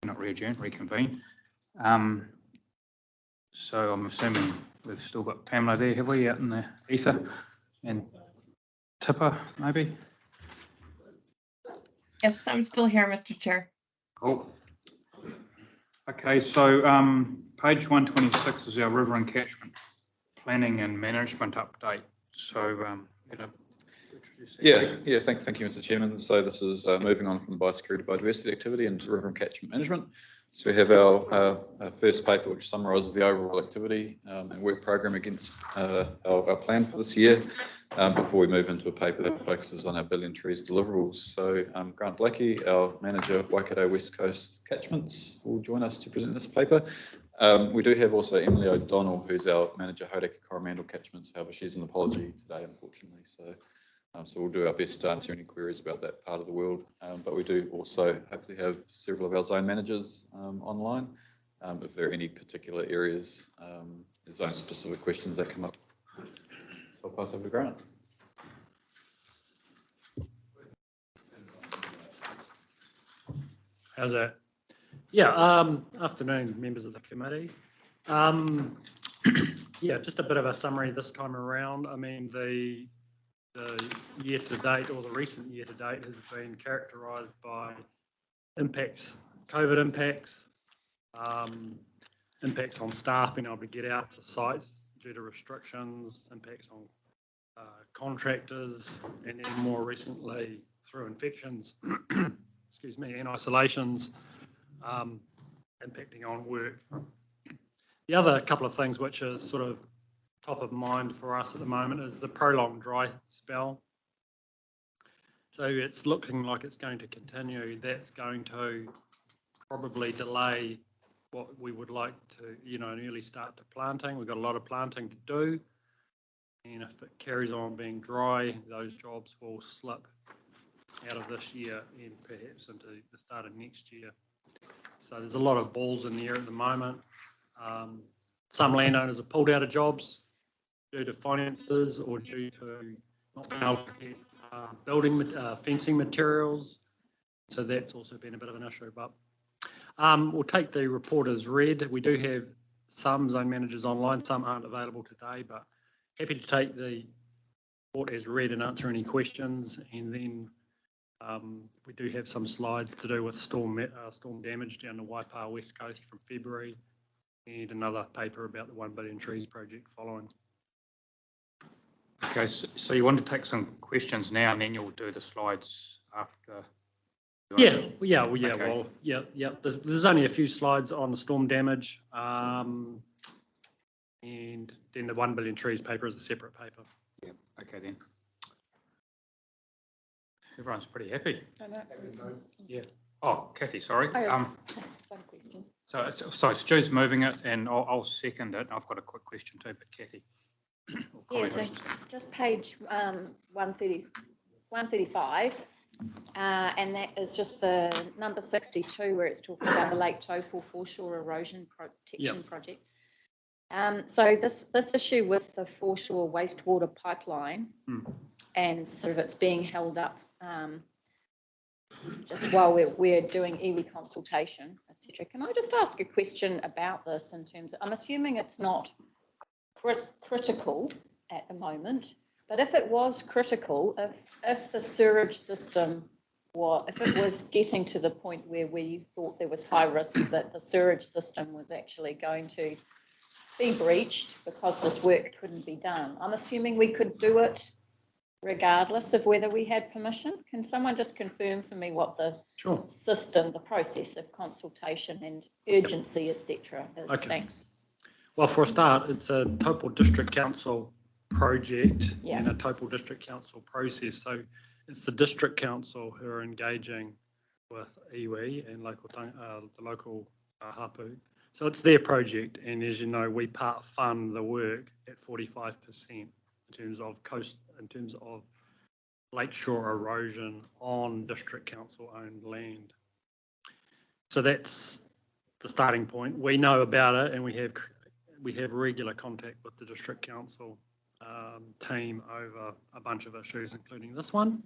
not re-adjourn, reconvene. So I'm assuming we've still got Pamela there, have we, out in the ether? And Tipper, maybe? Yes, I'm still here, Mr. Chair. Cool. Okay, so page 126 is our river and catchment planning and management update. So, Yeah, thank you, Mr. Chairman. So this is moving on from the biosecurity biodiversity activity into river and catchment management. So we have our first paper, which summarises the overall activity and work program against our plan for this year, before we move into a paper that focuses on our billion trees deliverables. So Grant Blackie, our manager, Waikato West Coast Catchments, will join us to present this paper. We do have also Emily O'Donnell, who's our manager, Hauraki Coromandel Catchments. However, she's an apology today, unfortunately. So we'll do our best to answer any queries about that part of the world. But we do also hopefully have several of our zone managers online, if there are any particular areas, zone specific questions that come up. So I'll pass over to Grant. How's that? Yeah, afternoon, members of the committee. Yeah, just a bit of a summary this time around. I mean, the year to date, or the recent year to date, has been characterised by impacts, COVID impacts, impacts on staff being able to get out to sites due to restrictions, impacts on contractors, and then more recently through infections, excuse me, and isolations, impacting on work. The other couple of things which are sort of top of mind for us at the moment is the prolonged dry spell. So it's looking like it's going to continue. That's going to probably delay what we would like to, an early start to planting. We've got a lot of planting to do. And if it carries on being dry, those jobs will slip out of this year and perhaps into the start of next year. So there's a lot of balls in the air at the moment. Some landowners have pulled out of jobs due to finances or due to not being able to get fencing materials. So that's also been a bit of an issue. But we'll take the report as read. We do have some zone managers online, some aren't available today, but happy to take the report as read and answer any questions. And then we do have some slides to do with storm damage down the Waipa West Coast from February, and another paper about the 1 Billion Trees project following. okay, so you want to take some questions now, and then you'll do the slides after. Yeah. Okay. Well, yeah. There's only a few slides on the storm damage, and then the 1 Billion Trees paper is a separate paper. Yeah. Okay then. Everyone's pretty happy. I know. Yeah. Oh, Kathy, sorry. One question. So Stu's moving it, and I'll second it. I've got a quick question too, but Kathy. Yeah, so just page 135, and that is just the number 62, where it's talking about the Lake Taupo foreshore erosion protection project. So this issue with the foreshore wastewater pipeline and sort of it's being held up just while we're doing iwi consultation, etc. Can I just ask a question about this in terms of, I'm assuming it's not critical at the moment, but if it was critical, if the sewerage system, if it was getting to the point where you thought there was high risk that the sewerage system was actually going to be breached because this work couldn't be done, I'm assuming we could do it regardless of whether we had permission. Can someone just confirm for me what the system, the process of consultation and urgency, etc. is? Okay. Thanks. Well, for a start, it's a Taupo District Council project and a Taupo District Council process. So it's the District Council who are engaging with iwi and the local hapu. So it's their project, and as you know, we part fund the work at 45% in terms of lakeshore erosion on District Council owned land. So that's the starting point. We know about it, and we have regular contact with the District Council team over a bunch of issues, including this one.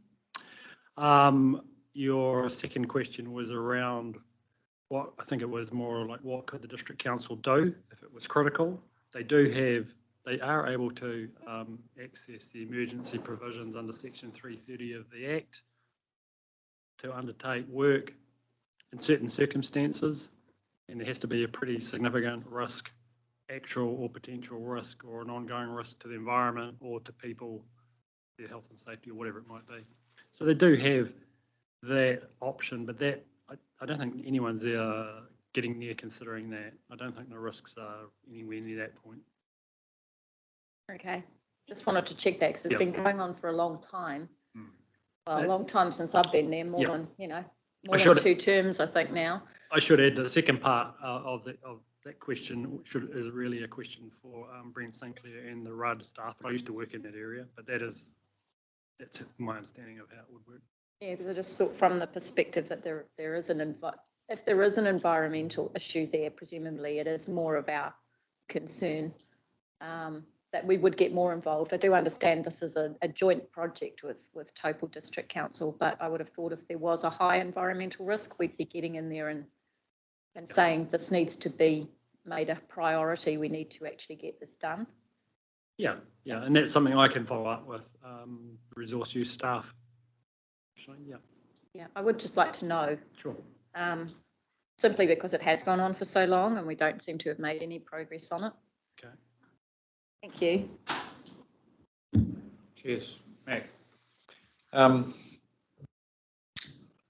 Your second question was around what I think it was more like what could the district council do if it was critical. They are able to access the emergency provisions under section 330 of the Act to undertake work in certain circumstances, and there has to be a pretty significant risk, actual or potential risk, or an ongoing risk to the environment or to people, their health and safety, or whatever it might be. So they do have that option, but that I don't think anyone's getting near considering that. I don't think the risks are anywhere near that point. Okay, just wanted to check that because it's Yep. been going on for a long time. Mm. Well, a long time since I've been there, more Yep. than, more I than should- 2 terms, I think now. I should add the second part of that question is really a question for Brent Sinclair and the RUD staff. I used to work in that area, but that's my understanding of how it would work. Yeah, because I just thought from the perspective that there is if there is an environmental issue there, presumably it is more of our concern that we would get more involved. I do understand this is a joint project with Taupo District Council, but I would have thought if there was a high environmental risk, we'd be getting in there and saying this needs to be made a priority. We need to actually get this done. Yeah, and that's something I can follow up with resource use staff. So, yeah, Yeah, I would just like to know, sure. simply because it has gone on for so long and we don't seem to have made any progress on it. Okay. Thank you. Cheers. Mac?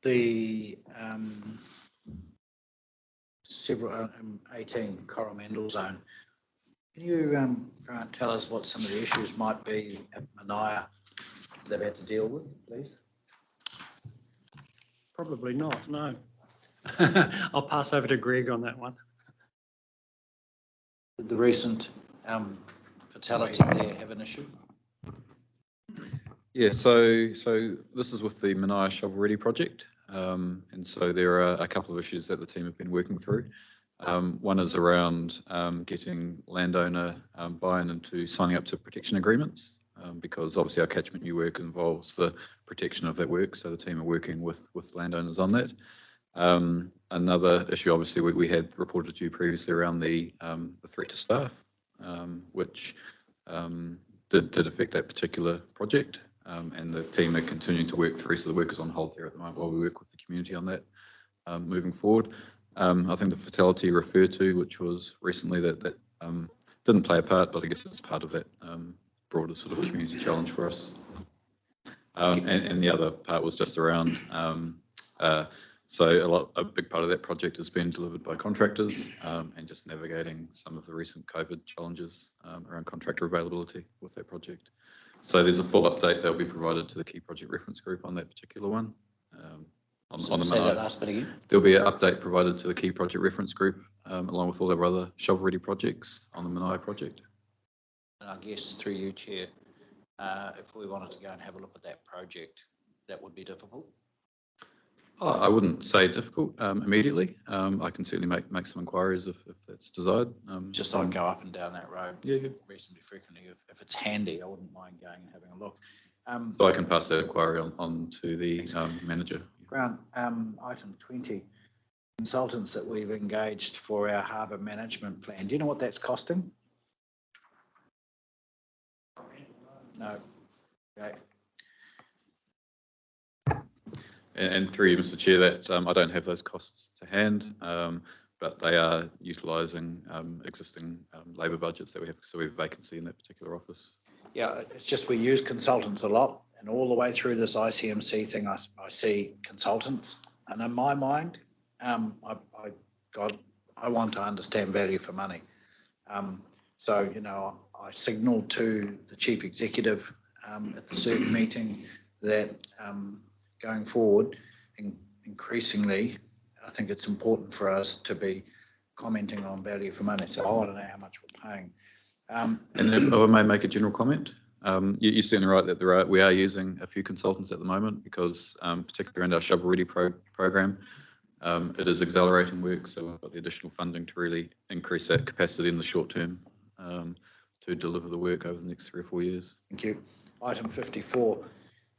The several 18 Coromandel zone. Can you Grant, tell us what some of the issues might be at Manaia they've had to deal with, please? Probably not, no. I'll pass over to Greg on that one. Did the recent fatality there have an issue? Yeah, so this is with the Manaia Shovel Ready project. And so there are a couple of issues that the team have been working through. One is around getting landowner buy-in into signing up to protection agreements, because obviously our catchment new work involves the protection of that work. So the team are working with landowners on that. Another issue, obviously, we had reported to you previously around the threat to staff, which did affect that particular project. And the team are continuing to work through, so the work is on hold there at the moment while we work with the community on that moving forward. I think the fatality referred to, which was recently that didn't play a part, but I guess it's part of that broader sort of community challenge for us. And the other part was just around, so a big part of that project has been delivered by contractors and just navigating some of the recent COVID challenges around contractor availability with that project. So there's a full update that will be provided to the key project reference group on that particular one. On the Say that Manaia. last bit again. There'll be an update provided to the key project reference group along with all our other shovel ready projects on the Manaia project. And I guess through you, Chair, if we wanted to go and have a look at that project, that would be difficult. I wouldn't say difficult immediately. I can certainly make some inquiries if that's desired. Just I'd go up and down that road Yeah. reasonably frequently. If it's handy, I wouldn't mind going and having a look. So I can pass that inquiry on to the manager. Grant, item 20, consultants that we've engaged for our harbour management plan. Do you know what that's costing? No. Okay. And through you, Mr. Chair, that I don't have those costs to hand, but they are utilising existing labour budgets that we have, so we have a vacancy in that particular office. Yeah, it's just we use consultants a lot, and all the way through this ICMC thing, I see consultants, and in my mind, I want to understand value for money. So, I signalled to the chief executive at the certain meeting that going forward, increasingly, I think it's important for us to be commenting on value for money. So I want to know how much we're paying. And if I may make a general comment, you're certainly right that we are using a few consultants at the moment because particularly around our shovel ready program, it is accelerating work. So we've got the additional funding to really increase that capacity in the short term to deliver the work over the next 3 or 4 years. Thank you. Item 54.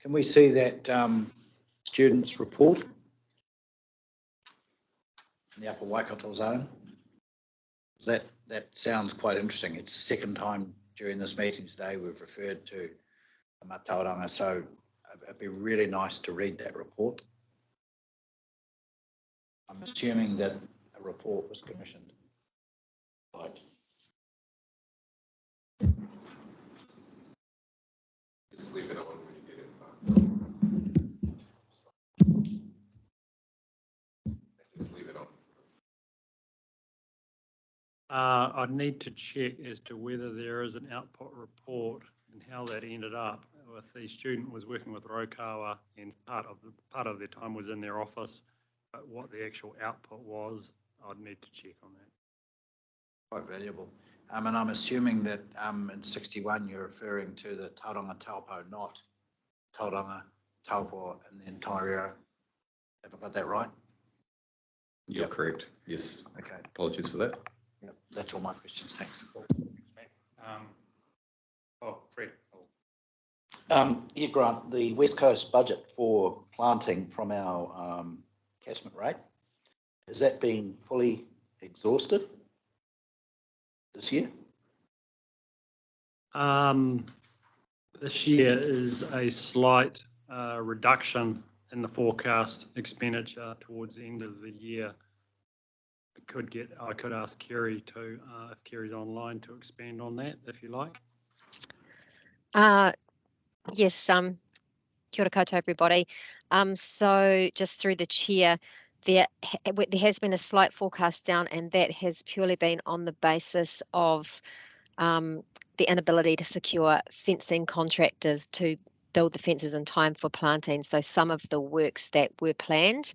Can we see that students report? in the upper Waikato zone. That sounds quite interesting. It's the second time during this meeting today we've referred to the Matauranga, so it'd be really nice to read that report. I'm assuming that a report was commissioned. Right. Just leave it on when you get it. Just leave it on. I'd need to check as to whether there is an output report and how that ended up. If the student was working with Rokawa and part of their time was in their office, but what the actual output was, I'd need to check on that. Quite valuable. And I'm assuming that in 61 you're referring to the Tauranga Taupo, not Tauranga Taupo and then Taireo. Have I got that right? You're Yep. correct. Yes. Okay. Apologies for that. Yep. That's all my questions. Thanks. Fred. Yeah, Grant, the West Coast budget for planting from our catchment rate, has that been fully exhausted this year? This year is a slight reduction in the forecast expenditure towards the end of the year. I could ask Kerry to, if Kerry's online, to expand on that, if you like. Yes, kia ora koutou, everybody. So just through the chair, there has been a slight forecast down, and that has purely been on the basis of the inability to secure fencing contractors to build the fences in time for planting. So some of the works that were planned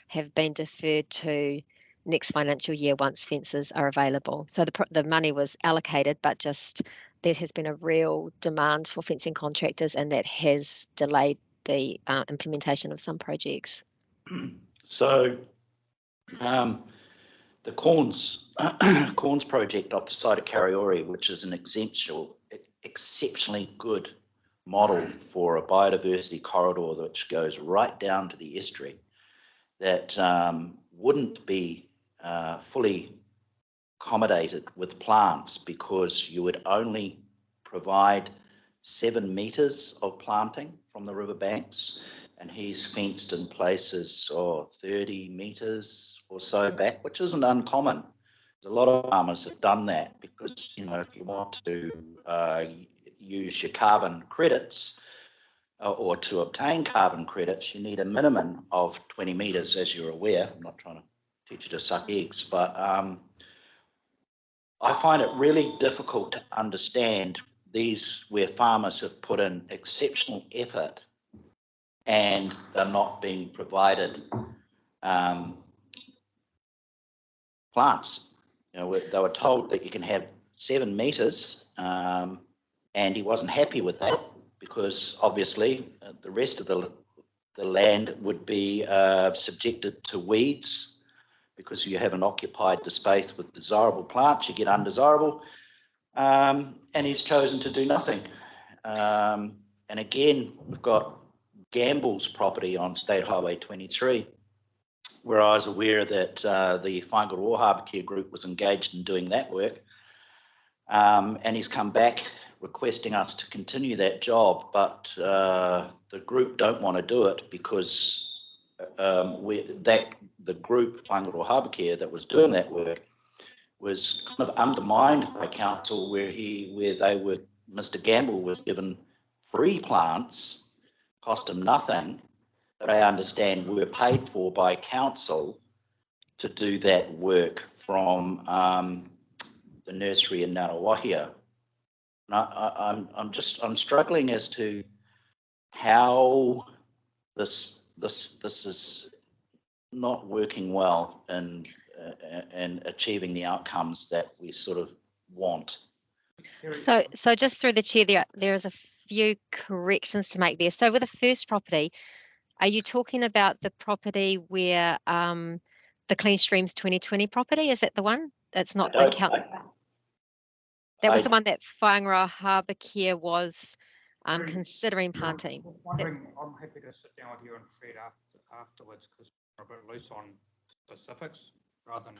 have been deferred to next financial year once fences are available. So the money was allocated, but just there has been a real demand for fencing contractors, and that has delayed the implementation of some projects. So the Corns project off the side of Kariori, which is an exceptionally good model for a biodiversity corridor which goes right down to the estuary, that wouldn't be fully accommodated with plants because you would only provide 7 meters of planting from the riverbanks, and he's fenced in places 30 meters or so back, which isn't uncommon. A lot of farmers have done that because, you know, if you want to use your carbon credits or to obtain carbon credits, you need a minimum of 20 meters, as you're aware. I'm not trying to teach you to suck eggs, but I find it really difficult to understand these where farmers have put in exceptional effort and they're not being provided plants. You know, they were told that you can have 7 meters, and he wasn't happy with that because obviously the rest of the land would be subjected to weeds. Because you haven't occupied the space with desirable plants, you get undesirable, and he's chosen to do nothing. And again, we've got Gamble's property on State Highway 23, where I was aware that the Whangaroa Harbour Care Group was engaged in doing that work, and he's come back requesting us to continue that job, but the group don't want to do it because the group, Whangaroa Harbour Care, that was doing that work was kind of undermined by council where Mr. Gamble was given free plants, cost him nothing, that I understand were paid for by council to do that work from the nursery in Ngarawahia. I'm struggling as to how this is not working well and achieving the outcomes that we sort of want. So just through the chair, there is a few corrections to make there. So with the first property, are you talking about the property where the Clean Streams 2020 property? Is that the one? That's not the council. That was the one that Whangaroa Harbour Care was considering planting. I'm happy to sit down with you and Fred afterwards because we're a bit loose on specifics. rather than,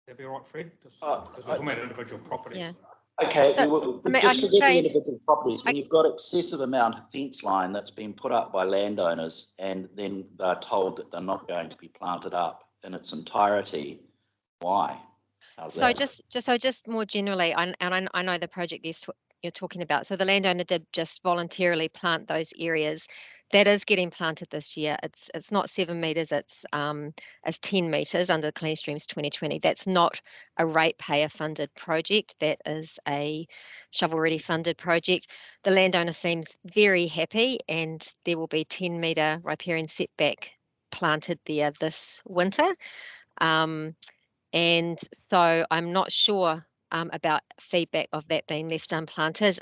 that'd be all right, Fred? Just, Uh, because we're talking about individual properties. Yeah. Okay, So, well, I mean, just I can forget the say- individual properties. When you've got excessive amount of fence line that's been put up by landowners and then they're told that they're not going to be planted up in its entirety, why? How's So that? just more generally, I know the project you're talking about. So the landowner did just voluntarily plant those areas. That is getting planted this year. It's not 7 meters. It's 10 meters under Clean Streams 2020. That's not a ratepayer funded project. That is a shovel ready funded project. The landowner seems very happy, and there will be 10 meter riparian setback planted there this winter. And so I'm not sure about feedback of that being left unplanted.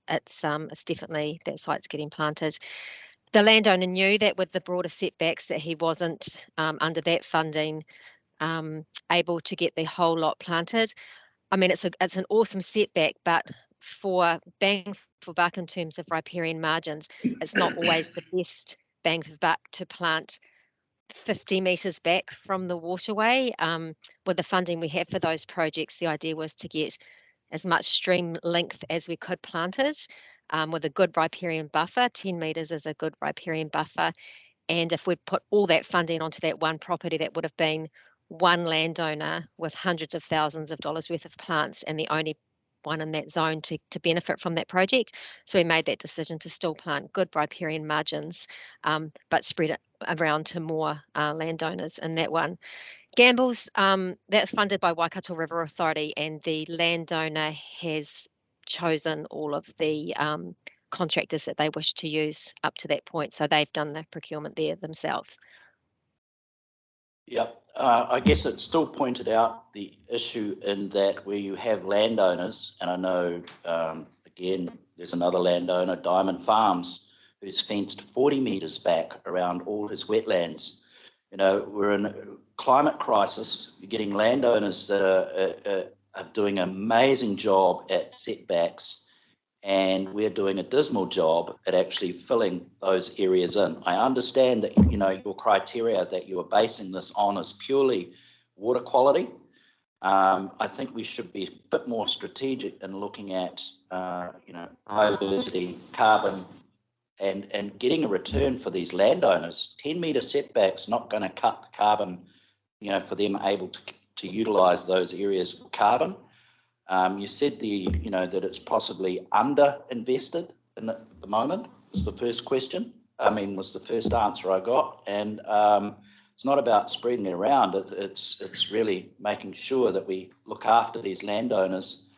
It's definitely that site's getting planted. The landowner knew that with the broader setbacks that he wasn't under that funding able to get the whole lot planted. I mean, it's an awesome setback, but for bang for buck in terms of riparian margins, it's not always the best bang for buck to plant 50 metres back from the waterway. With the funding we have for those projects, the idea was to get as much stream length as we could planted with a good riparian buffer. 10 metres is a good riparian buffer. And if we'd put all that funding onto that one property, that would have been one landowner with hundreds of thousands of dollars worth of plants and the only one in that zone to benefit from that project. So we made that decision to still plant good riparian margins, but spread it around to more landowners in that one. Gambles, that's funded by Waikato River Authority, and the landowner has chosen all of the contractors that they wish to use up to that point. So they've done the procurement there themselves. Yep, I guess it still pointed out the issue in that where you have landowners, and I know, again, there's another landowner, Diamond Farms, who's fenced 40 metres back around all his wetlands. You know, we're in a climate crisis. You're getting landowners that are doing an amazing job at setbacks, and we're doing a dismal job at actually filling those areas in. I understand that, you know, your criteria that you are basing this on is purely water quality. I think we should be a bit more strategic in looking at, you know, biodiversity, carbon, and getting a return for these landowners. 10 metre setbacks not going to cut the carbon, you know, for them able to utilise those areas of carbon. You said you know, that it's possibly under invested in the moment was the first question. Was the first answer I got. And it's not about spreading it around. It's really making sure that we look after these landowners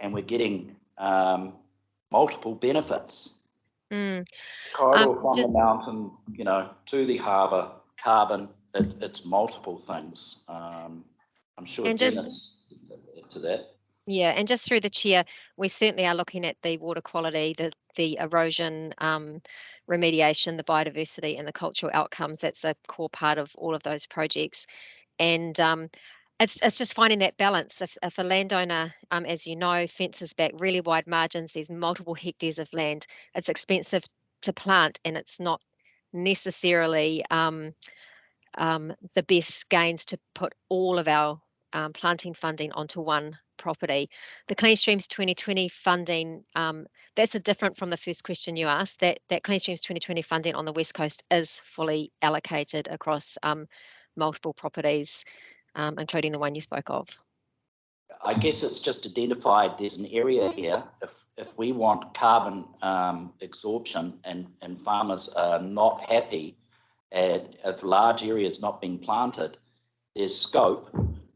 and we're getting multiple benefits. Corridor from the mountain, you know, to the harbour, carbon, it's multiple things. I'm sure Dennis to that. Yeah, and just through the chair, we certainly are looking at the water quality, the erosion remediation, the biodiversity and the cultural outcomes. That's a core part of all of those projects. And it's just finding that balance. If a landowner, as you know, fences back really wide margins, there's multiple hectares of land, it's expensive to plant and it's not necessarily the best gains to put all of our planting funding onto one property. The Clean Streams 2020 funding, that's a different from the first question you asked. That Clean Streams 2020 funding on the West Coast is fully allocated across multiple properties, including the one you spoke of. I guess it's just identified there's an area here. If we want carbon absorption and farmers are not happy if large areas not being planted, there's scope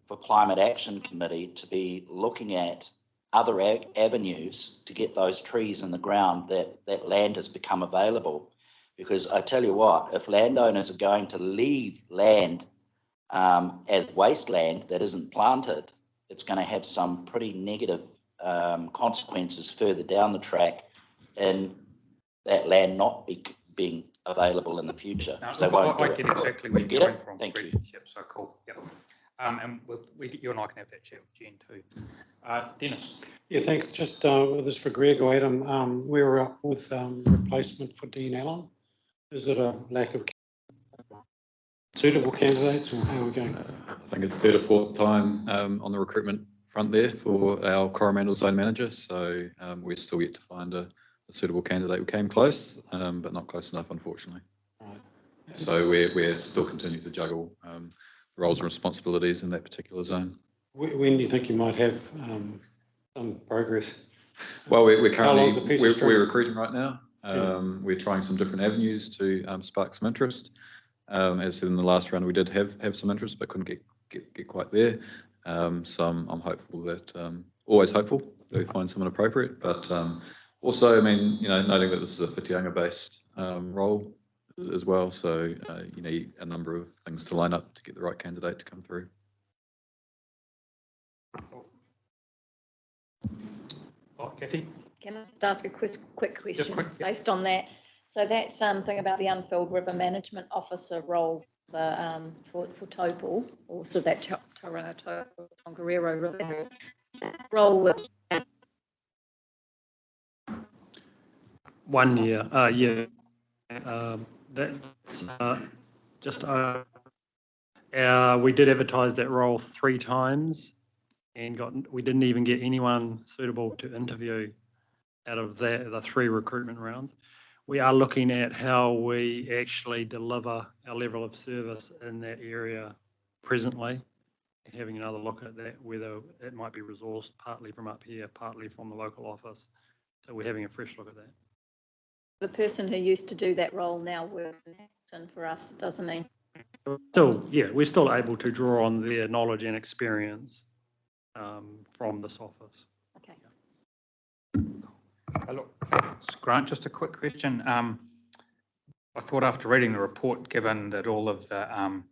for Climate Action Committee to be looking at other avenues to get those trees in the ground that land has become available. Because I tell you what, if landowners are going to leave land as wasteland that isn't planted, it's going to have some pretty negative consequences further down the track in that land not being available in the future. No, So I get exactly where you're coming from. Thank you. Yep, so cool. Yep. And you and I can have that chat with Jen too. Dennis. Yeah, thanks. Just this is for Greg or Adam. We were up with replacement for Dean Allen. Is it a lack of? suitable candidates, or how are we going? I think it's third or fourth time on the recruitment front there for our Coromandel zone manager. So we're still yet to find a suitable candidate. We came close, but not close enough, unfortunately. Right. So we're still continuing to juggle roles and responsibilities in that particular zone. When do you think you might have some progress? Well, we're How long's a currently piece of string? we're recruiting right now. We're trying some different avenues to spark some interest. As I said in the last round, we did have some interest, but couldn't get quite there. So I'm hopeful that always hopeful that we find someone appropriate. But also, I mean, noting that this is a Whitianga-based role as well, so you need a number of things to line up to get the right candidate to come through. Oh, Kathy? Can I just ask a quick question quick, yeah. based on that? So that thing about the unfilled river management officer role for Taupo, also that Tauranga Taupo Tongariro River role with 1 year, yeah. That's just, we did advertise that role 3 times and we didn't even get anyone suitable to interview out of the 3 recruitment rounds. We are looking at how we actually deliver our level of service in that area presently, and having another look at that, whether it might be resourced partly from up here, partly from the local office. So we're having a fresh look at that. the person who used to do that role now works in Hamilton for us, doesn't he? We're still able to draw on their knowledge and experience from this office. Okay. Look, thanks, Grant. Just a quick question. I thought after reading the report, given that all of the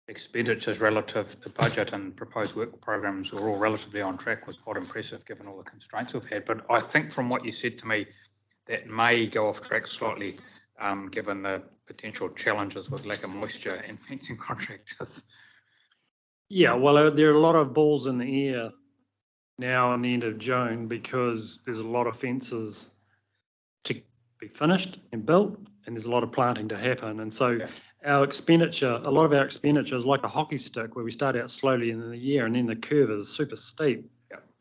expenditures relative to budget and proposed work programs were all relatively on track, was quite impressive given all the constraints we've had. But I think from what you said to me, that may go off track slightly given the potential challenges with lack of moisture and fencing contractors. Yeah, well, there are a lot of balls in the air now in the end of June because there's a lot of fences to be finished and built, and there's a lot of planting to happen. And so our expenditure, a lot of our expenditure is like a hockey stick where we start out slowly in the year and then the curve is super steep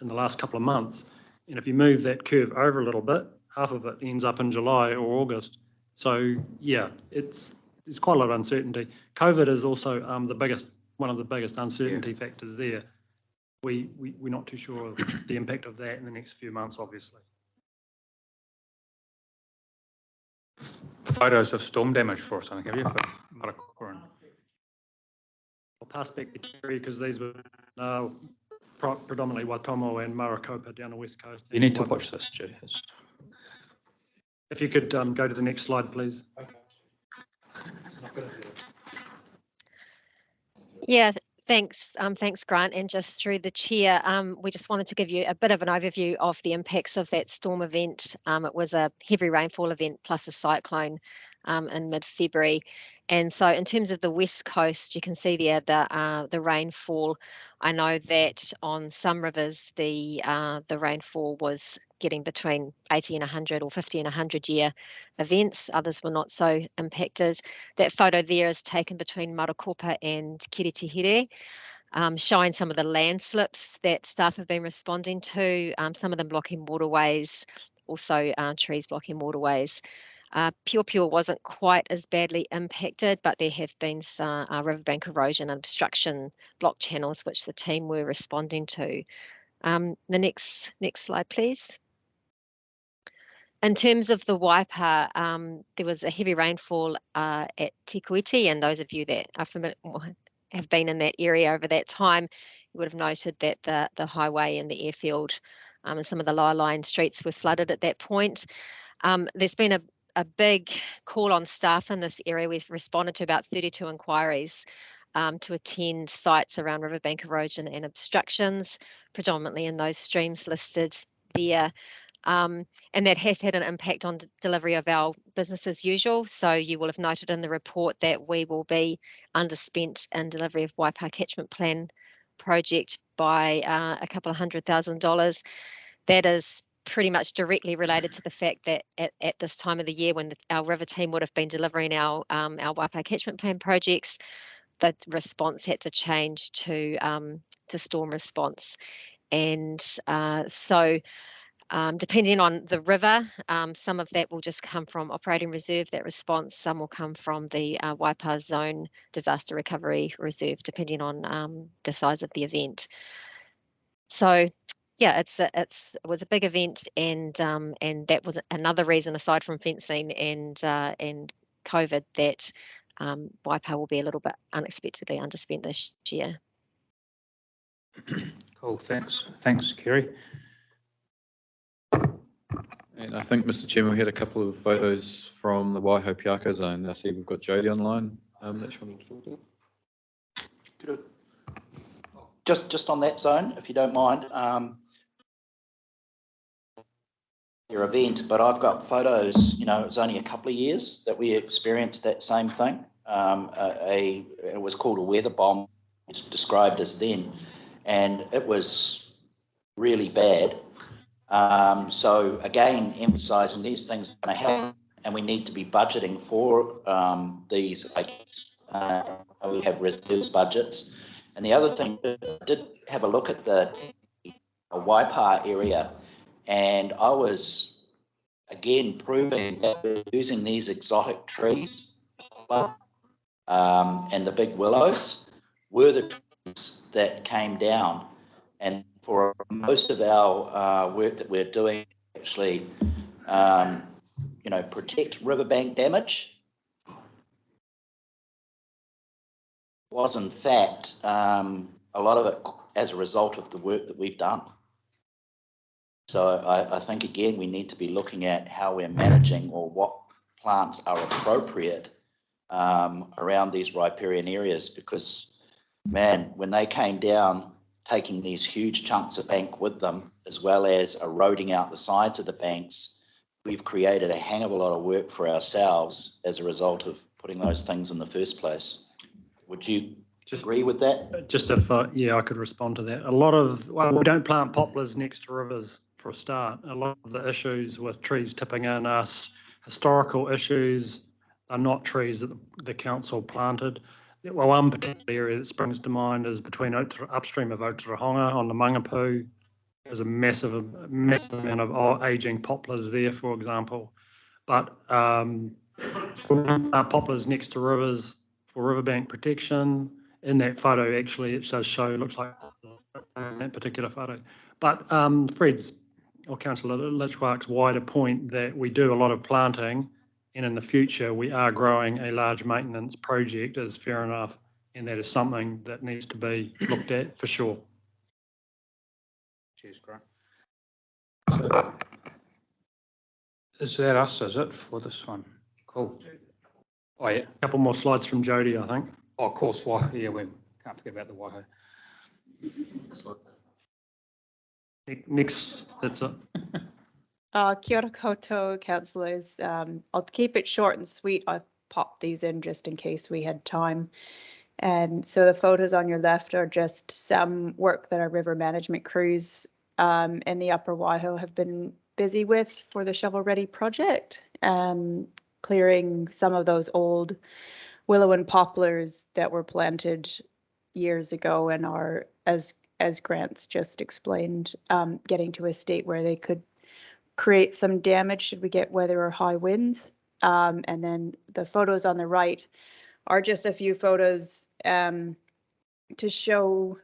in the last couple of months. And if you move that curve over a little bit, half of it ends up in July or August. So yeah, there's quite a lot of uncertainty. COVID is also one of the biggest uncertainty factors there. We're not too sure of the impact of that in the next few months, obviously. Photos of storm damage for us, I think, have you? I'll pass back to Kerry because these were predominantly Waitomo and Marakopa down the west coast. You need to watch this, Stu. If you could go to the next slide, please. Yeah, thanks. Thanks, Grant. And just through the chair, we just wanted to give you a bit of an overview of the impacts of that storm event. It was a heavy rainfall event plus a cyclone in mid-February. And so in terms of the west coast, you can see there the rainfall. I know that on some rivers, the rainfall was getting between 80 and 100 or 50 and 100 year events. Others were not so impacted. That photo there is taken between Marakopa and Kiritihere, showing some of the landslips that staff have been responding to, some of them blocking waterways, also trees blocking waterways. Pure wasn't quite as badly impacted, but there have been some riverbank erosion and obstruction block channels which the team were responding to. The next slide, please. In terms of the Waipa, there was a heavy rainfall at Te Kuiti, and those of you that are familiar have been in that area over that time, you would have noted that the highway and the airfield and some of the lower lying streets were flooded at that point. There's been a big call on staff in this area. We've responded to about 32 inquiries to attend sites around riverbank erosion and obstructions, predominantly in those streams listed there. And that has had an impact on delivery of our business as usual. So you will have noted in the report that we will be underspent in delivery of Waipa Catchment Plan project by a couple of $100,000. That is pretty much directly related to the fact that at this time of the year when our river team would have been delivering our Waipa catchment plan projects, the response had to change to storm response. And so depending on the river, some of that will just come from operating reserve, that response. Some will come from the Waipa Zone Disaster Recovery Reserve, depending on the size of the event. So yeah, it was a big event, and that was another reason, aside from fencing and COVID, that Waipa will be a little bit unexpectedly underspent this year. Cool, thanks, Kerry. And I think, Mr. Chairman, we had a couple of photos from the Waiho Piako zone. I see we've got Jodie online. That she wanted to talk to. Good. Just on that zone, if you don't mind, your event, but I've got photos, you know, it was only a couple of years that we experienced that same thing. It was called a weather bomb, it's described as then, and it was really bad. So again, emphasising these things are going to happen, and we need to be budgeting for these. We have reserves budgets, and the other thing, I did have a look at the Waipa area, and I was again proving that we're using these exotic trees, and the big willows were the trees that came down. And for most of our work that we're doing, actually, you know, protect riverbank damage, was in fact a lot of it as a result of the work that we've done. So I think, again, we need to be looking at how we're managing or what plants are appropriate around these riparian areas, because, man, when they came down, taking these huge chunks of bank with them, as well as eroding out the sides of the banks, we've created a hang of a lot of work for ourselves as a result of putting those things in the first place. Would you agree with that? Just if, yeah, I could respond to that. Well, we don't plant poplars next to rivers for a start. A lot of the issues with trees tipping in are historical issues, are not trees that the council planted. Well, one particular area that springs to mind is between upstream of Otorohanga on the Mangapu. There's a massive amount of ageing poplars there, for example. But poplars next to rivers for riverbank protection. In that photo, actually, it does show, looks like in that particular photo. But Fred's, or Councillor Litchwark's wider point that we do a lot of planting, and in the future we are growing a large maintenance project is fair enough, and that is something that needs to be looked at for sure. Cheers, Grant. So, is that us, is it, for this one? Cool. Oh, yeah. A couple more slides from Jodie, I think. Oh, of course, Waiho. Yeah, we can't forget about the Waiho. Next, that's it. Kia ora koutou, councillors. I'll keep it short and sweet. I've popped these in just in case we had time. And so the photos on your left are just some work that our river management crews in the Upper Waiho have been busy with for the Shovel Ready project, clearing some of those old willow and poplars that were planted years ago and are, as Grant's just explained, getting to a state where they could create some damage should we get weather or high winds. And then the photos on the right are just a few photos to show,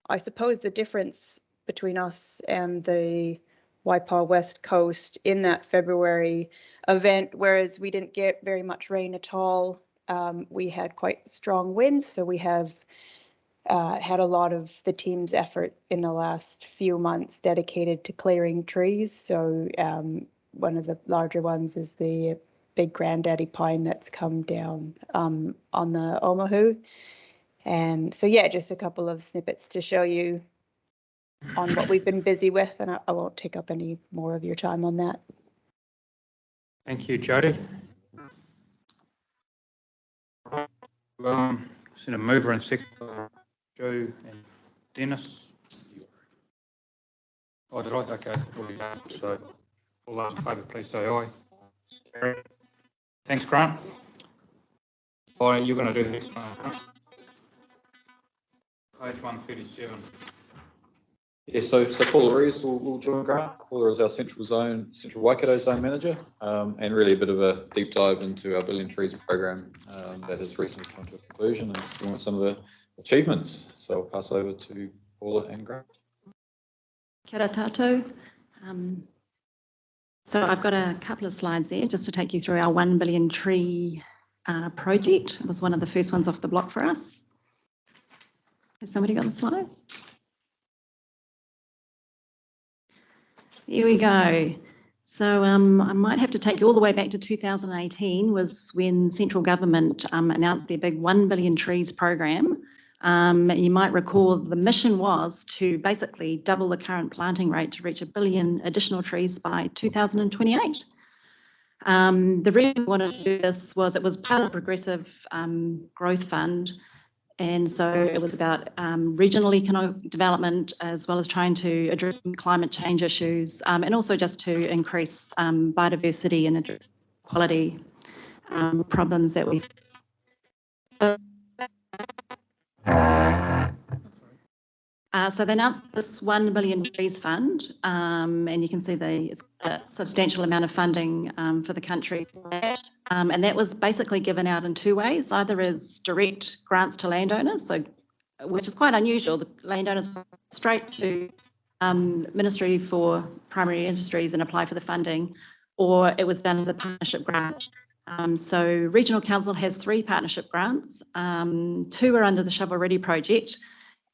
I suppose, the difference between us and the Waipa West Coast in that February event. Whereas we didn't get very much rain at all, we had quite strong winds, so we have had a lot of the team's effort in the last few months dedicated to clearing trees. So one of the larger ones is the big granddaddy pine that's come down on the Omahu. And so, yeah, just a couple of snippets to show you on what we've been busy with, and I won't take up any more of your time on that. Thank you, Jodie. Seen a mover and second, Joe and Dennis. Oh, did I? Okay. Already done. So all those in favour, please say aye. Carried. Thanks, Grant. Oh, you're going to do the next one, Grant. Page 137. Yeah, so Paula Reeves will join Grant. Paula is our Central Waikato Zone Manager, and really a bit of a deep dive into our Billion Trees program that has recently come to a conclusion and explore some of the achievements. So I'll pass over to Paula and Grant. Kia ora tātou. So I've got a couple of slides there just to take you through our 1 billion tree project. It was one of the first ones off the block for us. Has somebody got the slides? Here we go. So I might have to take you all the way back to 2018 was when central government announced their big 1 billion trees program. You might recall the mission was to basically double the current planting rate to reach 1 billion additional trees by 2028. The reason we wanted to do this was it was part of the Progressive Growth Fund. And so it was about regional economic development as well as trying to address some climate change issues and also just to increase biodiversity and address quality problems that we face. So they announced this 1 billion trees fund, and you can see it's a substantial amount of funding for the country for that. And that was basically given out in two ways, either as direct grants to landowners, so which is quite unusual. The landowners go straight to Ministry for Primary Industries and apply for the funding, or it was done as a partnership grant. So Regional Council has 3 partnership grants. 2 are under the Shovel Ready project,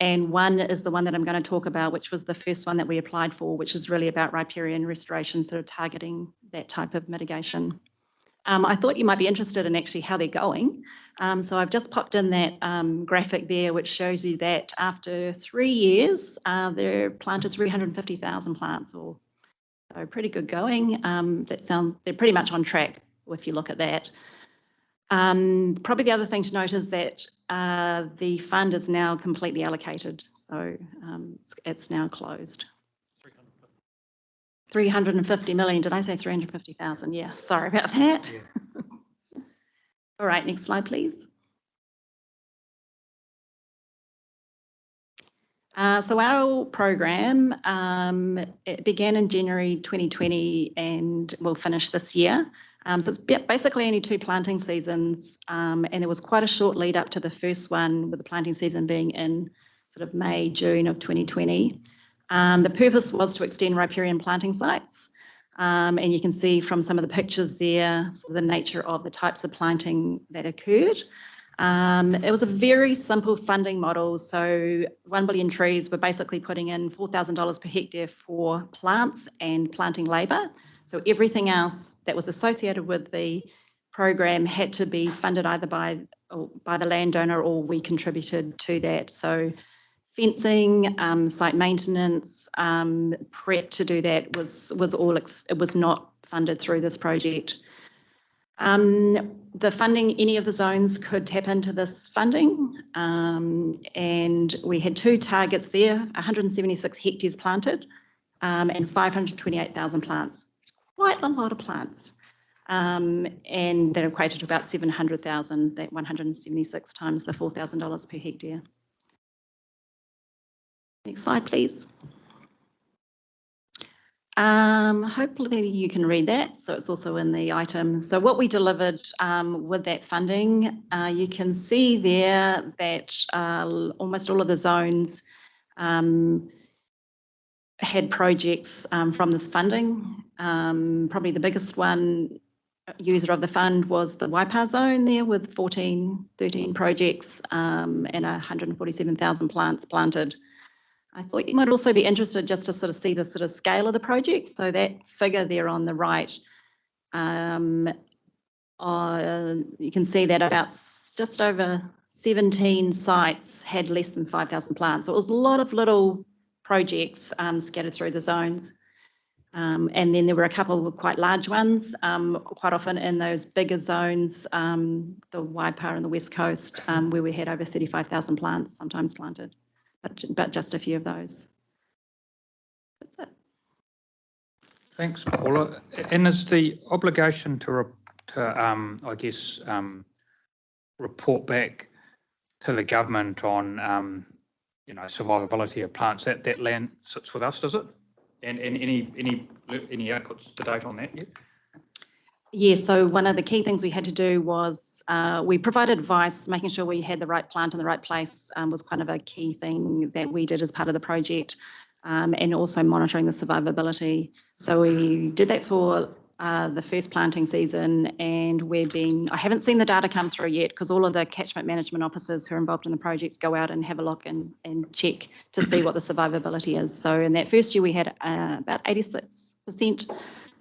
and 1 is the one that I'm going to talk about, which was the first one that we applied for, which is really about riparian restoration, sort of targeting that type of mitigation. I thought you might be interested in actually how they're going. So I've just popped in that graphic there, which shows you that after 3 years, they're planted 350,000 plants, so pretty good going. They're pretty much on track if you look at that. Probably the other thing to note is that the fund is now completely allocated, so it's now closed. 350 million, did I say 350,000? Yeah, sorry about that. Yeah. All right, next slide, please. So our program, it began in January 2020 and will finish this year. So it's basically only 2 planting seasons, and there was quite a short lead up to the first one, with the planting season being in sort of May, June of 2020. The purpose was to extend riparian planting sites, and you can see from some of the pictures there sort of the nature of the types of planting that occurred. It was a very simple funding model. So 1 billion trees were basically putting in $4,000 per hectare for plants and planting labour. So everything else that was associated with the program had to be funded either by the landowner, or we contributed to that. So fencing, site maintenance, prep to do that was it was not funded through this project. The funding, any of the zones could tap into this funding, and we had 2 targets there, 176 hectares planted and 528,000 plants. Quite a lot of plants, and that equated to about 700,000, that 176 times the $4,000 per hectare. Next slide, please. Hopefully you can read that. So it's also in the item. So what we delivered with that funding, you can see there that almost all of the zones had projects from this funding. Probably the biggest one user of the fund was the Waipa zone there, with 13 projects and 147,000 plants planted. I thought you might also be interested just to sort of see the sort of scale of the project. So that figure there on the right, you can see that about just over 17 sites had less than 5,000 plants. So it was a lot of little projects scattered through the zones. And then there were a couple of quite large ones, quite often in those bigger zones, the Waipa and the West Coast, where we had over 35,000 plants sometimes planted, but just a few of those. That's it. Thanks, Paula. And is the obligation to report back to the government on, survivability of plants, that land sits with us, does it? And any outputs to date on that yet? Yes, so one of the key things we had to do was we provided advice, making sure we had the right plant in the right place was kind of a key thing that we did as part of the project, and also monitoring the survivability. So we did that for the first planting season, and I haven't seen the data come through yet because all of the catchment management officers who are involved in the projects go out and have a look and check to see what the survivability is. So in that first year we had about 86%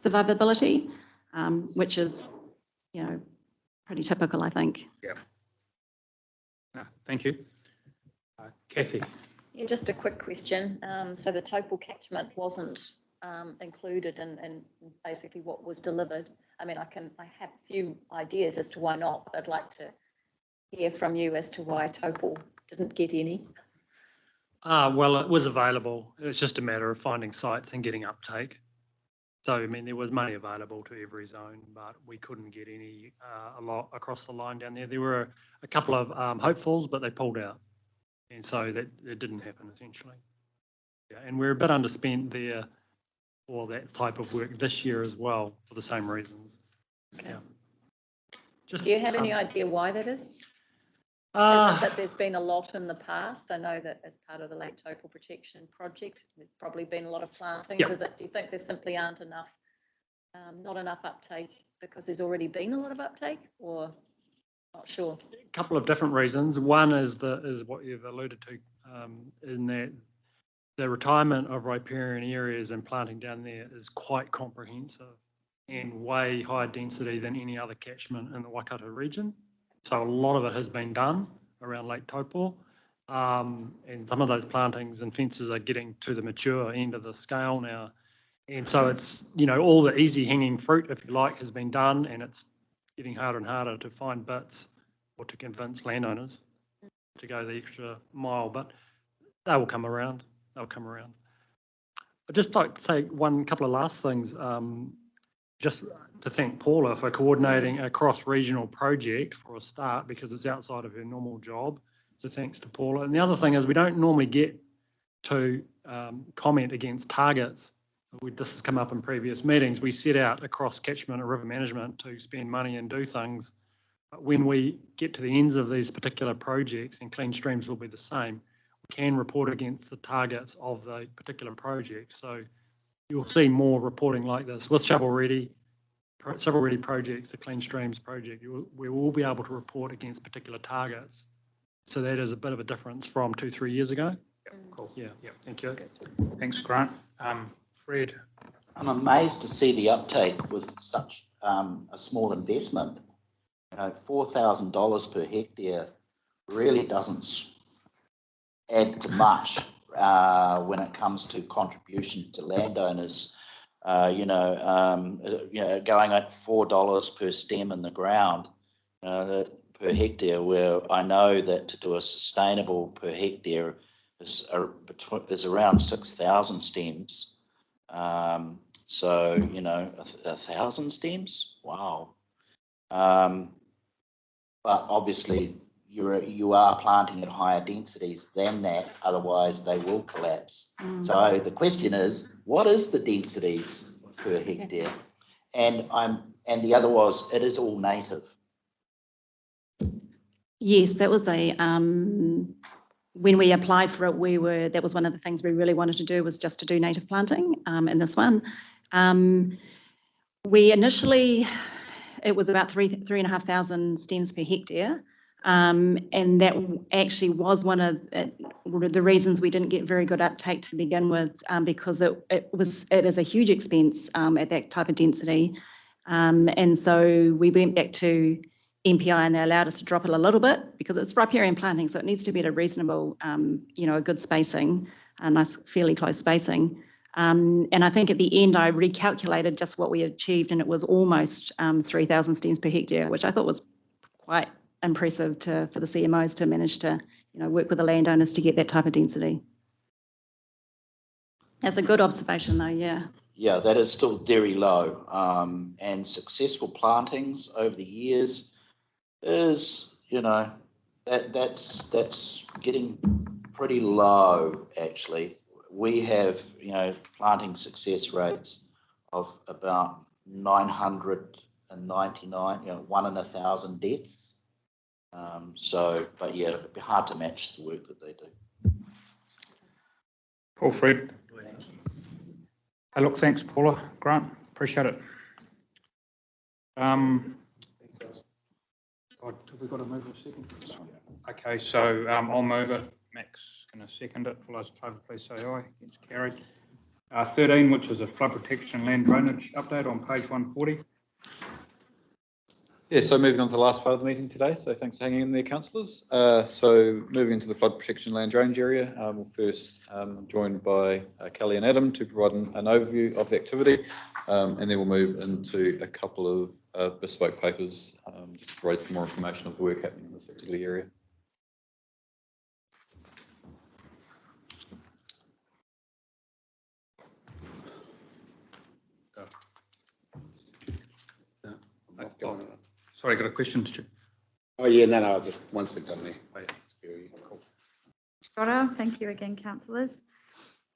survivability. Which is, pretty typical, I think. Yeah. No, thank you. Kathy. Yeah, just a quick question. So the total catchment wasn't included in basically what was delivered. I mean, I have a few ideas as to why not, but I'd like to hear from you as to why Topol didn't get any. Well, it was available. It was just a matter of finding sites and getting uptake. So, I mean, there was money available to every zone, but we couldn't get any a lot across the line down there. There were a couple of hopefuls, but they pulled out. And so that it didn't happen, essentially. Yeah, and we're a bit underspent there for that type of work this year as well, for the same reasons. Okay. Yeah. Do you have any idea why that is? Is it that there's been a lot in the past? I know that as part of the Lake Topol Protection Project, there's probably been a lot of plantings. Yep. Do you think there simply aren't enough, not enough uptake because there's already been a lot of uptake, or not sure? A couple of different reasons. One is what you've alluded to, in that the retirement of riparian areas and planting down there is quite comprehensive and way higher density than any other catchment in the Waikato region. So a lot of it has been done around Lake Topol, and some of those plantings and fences are getting to the mature end of the scale now. And so it's, all the easy hanging fruit, if you like, has been done, and it's getting harder and harder to find bits or to convince landowners to go the extra mile, but they will come around. They'll come around. I'd just like to say couple of last things. Just to thank Paula for coordinating a cross-regional project for a start, because it's outside of her normal job. So thanks to Paula. And the other thing is we don't normally get to comment against targets. This has come up in previous meetings. We set out across catchment and river management to spend money and do things. But when we get to the ends of these particular projects, and Clean Streams will be the same, we can report against the targets of the particular project. So you'll see more reporting like this with shovel-ready projects, the Clean Streams project. We will be able to report against particular targets. So that is a bit of a difference from 2-3 years ago. Yep, cool. Yeah, thank you. Thanks, Grant. Fred. I'm amazed to see the uptake with such a small investment. $4,000 per hectare really doesn't add to much when it comes to contribution to landowners. Going at $4 per stem in the ground per hectare, where I know that to do a sustainable per hectare is around 6,000 stems. So 1,000 stems, wow. But obviously you are planting at higher densities than that, otherwise they will collapse. So the question is, what is the densities per hectare? And the other was, it is all native. Yes, that was when we applied for it, that was one of the things we really wanted to do, was just to do native planting in this one. We initially, it was about 3,500 stems per hectare. And that actually was one of the reasons we didn't get very good uptake to begin with, because it is a huge expense at that type of density. And so we went back to MPI and they allowed us to drop it a little bit, because it's riparian planting, so it needs to be at a reasonable, a good spacing, a nice, fairly close spacing. And I think at the end I recalculated just what we achieved, and it was almost 3,000 stems per hectare, which I thought was quite impressive for the CMOs to manage to work with the landowners to get that type of density. That's a good observation though, yeah. Yeah, that is still very low. And successful plantings over the years is, that's getting pretty low, actually. We have, planting success rates of about 999, 1 in 1,000 deaths. But yeah, it'd be hard to match the work that they do. Paul, Fred. Hey, look, thanks, Paula. Grant, appreciate it. Have we got to move a second? Okay, so I'll move it. Max going to second it. All those in favour, please say aye. Against carried. 13, which is a flood protection land drainage update on page 140. Yeah, so moving on to the last part of the meeting today. So thanks for hanging in there, councillors. So moving into the flood protection land drainage area, we'll first joined by Kelly and Adam to provide an overview of the activity, and then we'll move into a couple of bespoke papers just to provide some more information of the work happening in this particular area. Sorry, I got a question, Stu. Oh, yeah, no, just once they've done there. Oh, yeah. Cool. Scott, thank you again, councillors.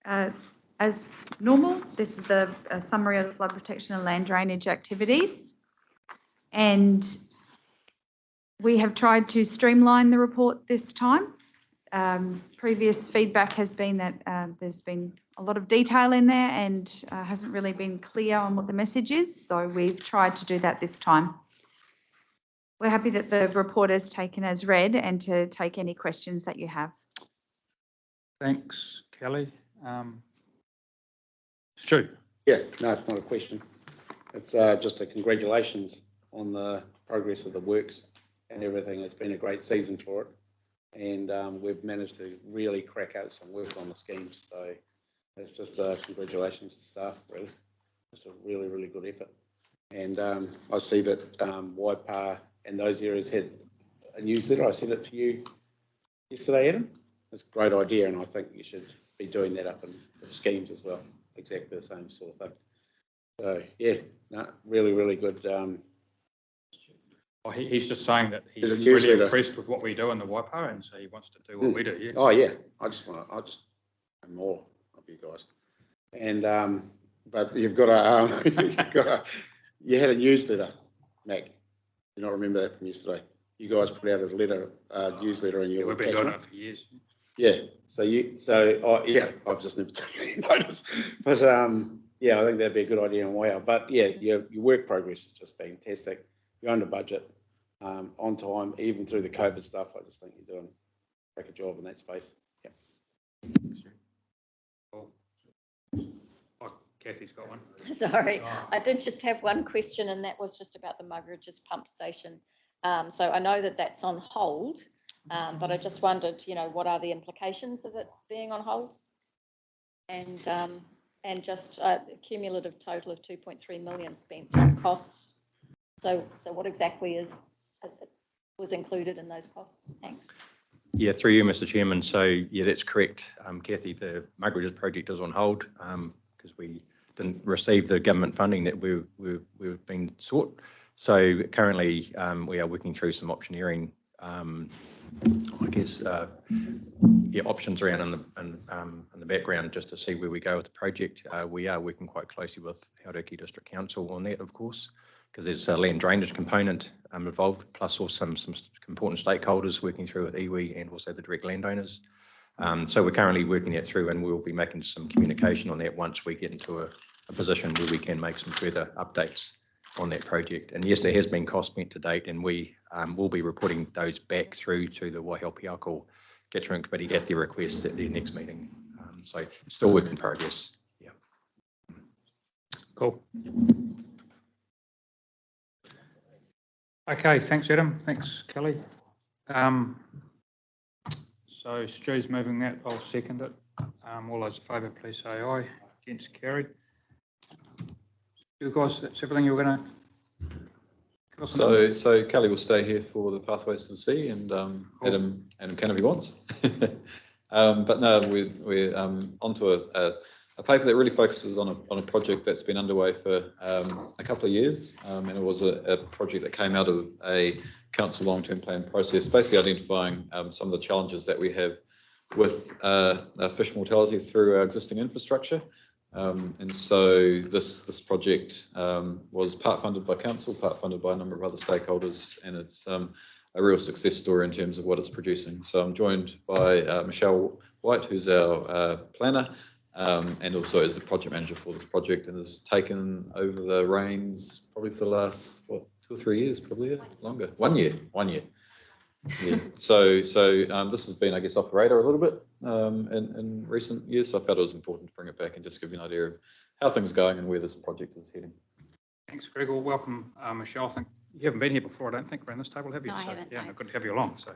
As normal, this is a summary of the flood protection and land drainage activities. And we have tried to streamline the report this time. Previous feedback has been that there's been a lot of detail in there and hasn't really been clear on what the message is. So we've tried to do that this time. We're happy that the report is taken as read and to take any questions that you have. Thanks, Kelly. Stu. Yeah, no, it's not a question. It's just a congratulations on the progress of the works and everything. It's been a great season for it. And we've managed to really crack out some work on the schemes. So it's just congratulations to staff, really. It's a really, really good effort. And I see that Waipa and those areas had a newsletter. I sent it to you yesterday, Adam. It's a great idea, and I think you should be doing that up in the schemes as well. Exactly the same sort of thing. So, yeah, no, really, really good. Well, he's just saying that he's really impressed with what we do in the Waipa, and so he wants to do what we do. Yeah. Oh yeah, I just want more of you guys. And but you've got you had a newsletter, Mac. You not remember that from yesterday? You guys put out a newsletter in your. We've been doing it for years. Yeah. Yeah, I've just never taken any notice. But yeah, I think that'd be a good idea in Waipa. But yeah, your work progress is just fantastic. You're under budget, on time, even through the COVID stuff. I just think you're doing a great job in that space. Yeah. Oh, Kathy's got one. Sorry, I did just have one question, and that was just about the Muggeridge's pump station. So I know that that's on hold, but I just wondered, what are the implications of it being on hold? And just a cumulative total of 2.3 million spent on costs. So what exactly was included in those costs? Thanks. Yeah, through you, Mr. Chairman. So yeah, that's correct, Kathy. The Muggeridge's project is on hold because we didn't receive the government funding that we've been sought. So currently we are working through some optioneering, options around in the background just to see where we go with the project. We are working quite closely with Hauraki District Council on that, of course, because there's a land drainage component involved, plus also some important stakeholders working through with iwi and also the direct landowners. So we're currently working that through, and we'll be making some communication on that once we get into a position where we can make some further updates on that project. And yes, there has been cost spent to date, and we will be reporting those back through to the Waihelpiako Catchment Committee at their request at their next meeting. So it's still work in progress. Yeah. Cool. Okay, thanks, Adam. Thanks, Kelly. So Stu's moving that. I'll second it. All those in favour, please say aye. Against, carried. You guys, that's everything you were going to. So Kelly will stay here for the Pathways to the Sea, and cool. Adam can if he wants. But no, we're onto a a paper that really focuses on a project that's been underway for a couple of years, and it was a project that came out of a council long-term plan process, basically identifying some of the challenges that we have with fish mortality through our existing infrastructure. And so this project was part funded by council, part funded by a number of other stakeholders, and it's a real success story in terms of what it's producing. So I'm joined by Michelle White, who's our planner, and also is the project manager for this project, and has taken over the reins probably for the last, what, 2 or 3 years, probably longer. 1 year. Yeah. So this has been, I guess, off the radar a little bit in recent years. So I felt it was important to bring it back and just give you an idea of how things are going and where this project is heading. Thanks, Greg. Well, welcome, Michelle. I think you haven't been here before, I don't think, around this table, have you? No, I So, haven't, yeah, no. good to have you along. So,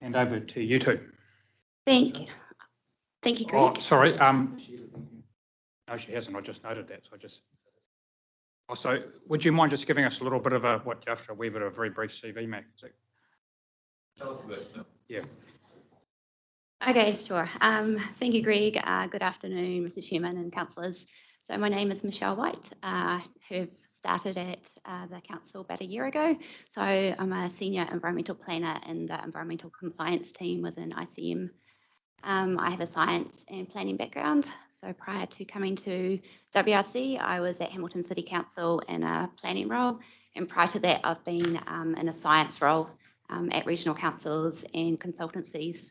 hand over to you two. Thank you, Greg. Oh, sorry. No, she hasn't. I just noted that. So I just. Also, would you mind just giving us a little bit of a wee bit of a very brief CV, Mac? Tell us about yourself. Yeah. Okay, sure. Thank you, Greg. Good afternoon, Mr. Chairman and councillors. So my name is Michelle White, who have started at the council about a year ago. So I'm a senior environmental planner in the environmental compliance team within ICM. I have a science and planning background. So prior to coming to WRC, I was at Hamilton City Council in a planning role. And prior to that, I've been in a science role at regional councils and consultancies.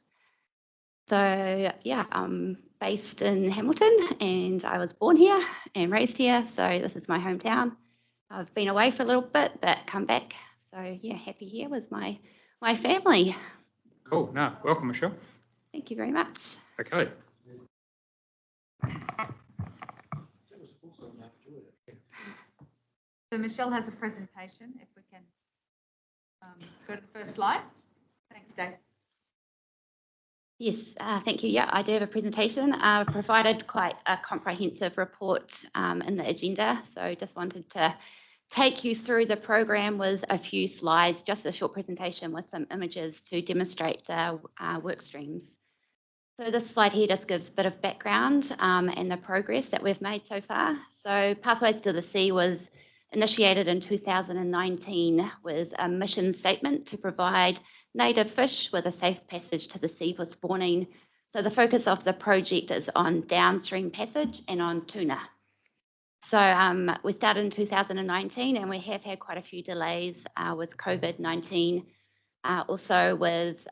So yeah, I'm based in Hamilton and I was born here and raised here. So this is my hometown. I've been away for a little bit, but come back. So yeah, happy here with my family. Cool. No, welcome, Michelle. Thank you very much. Okay. So Michelle has a presentation, if we can go to the first slide. Thanks, Dave. Yes, thank you. Yeah, I do have a presentation. I provided quite a comprehensive report in the agenda. So just wanted to take you through the program with a few slides, just a short presentation with some images to demonstrate the work streams. So this slide here just gives a bit of background and the progress that we've made so far. So Pathways to the Sea was initiated in 2019 with a mission statement to provide native fish with a safe passage to the sea for spawning. So the focus of the project is on downstream passage and on tuna. So we started in 2019 and we have had quite a few delays with COVID-19, also with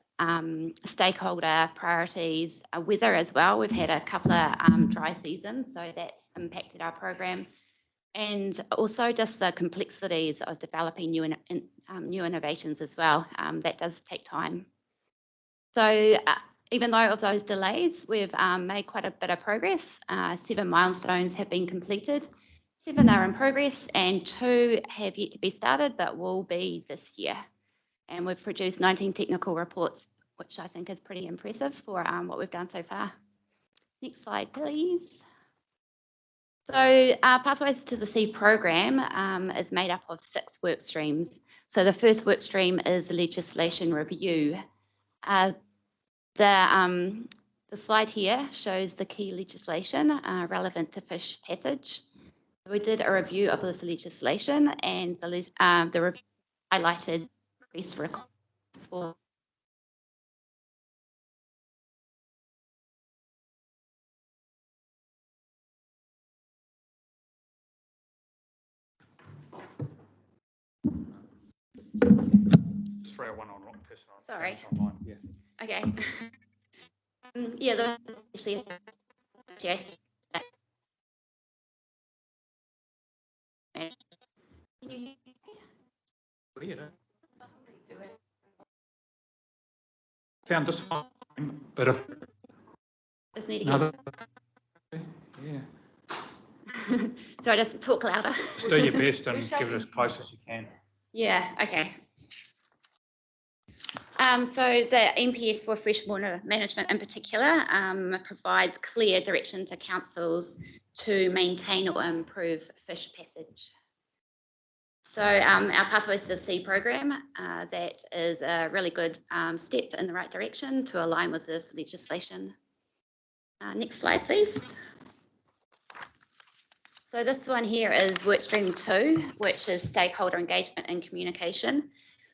stakeholder priorities, weather as well. We've had a couple of dry seasons, so that's impacted our program. And also just the complexities of developing new innovations as well. That does take time. So even though of those delays, we've made quite a bit of progress. 7 milestones have been completed, 7 are in progress, and 2 have yet to be started, but will be this year. And we've produced 19 technical reports, which I think is pretty impressive for what we've done so far. Next slide, please. So Pathways to the Sea program is made up of 6 work streams. So the first work stream is legislation review. The slide here shows the key legislation relevant to fish passage. We did a review of this legislation, and the review highlighted increased requirements for Straight one on personal. Sorry. Online. Yeah. Okay. Yeah, the Weird, found this one, but if just need to another, get. yeah, So I just talk louder. do your best and give it as close as you can. Yeah, okay. So the NPS for freshwater management in particular provides clear direction to councils to maintain or improve fish passage. So our Pathways to the Sea program, that is a really good step in the right direction to align with this legislation. Next slide, please. So this one here is workstream 2, which is stakeholder engagement and communication.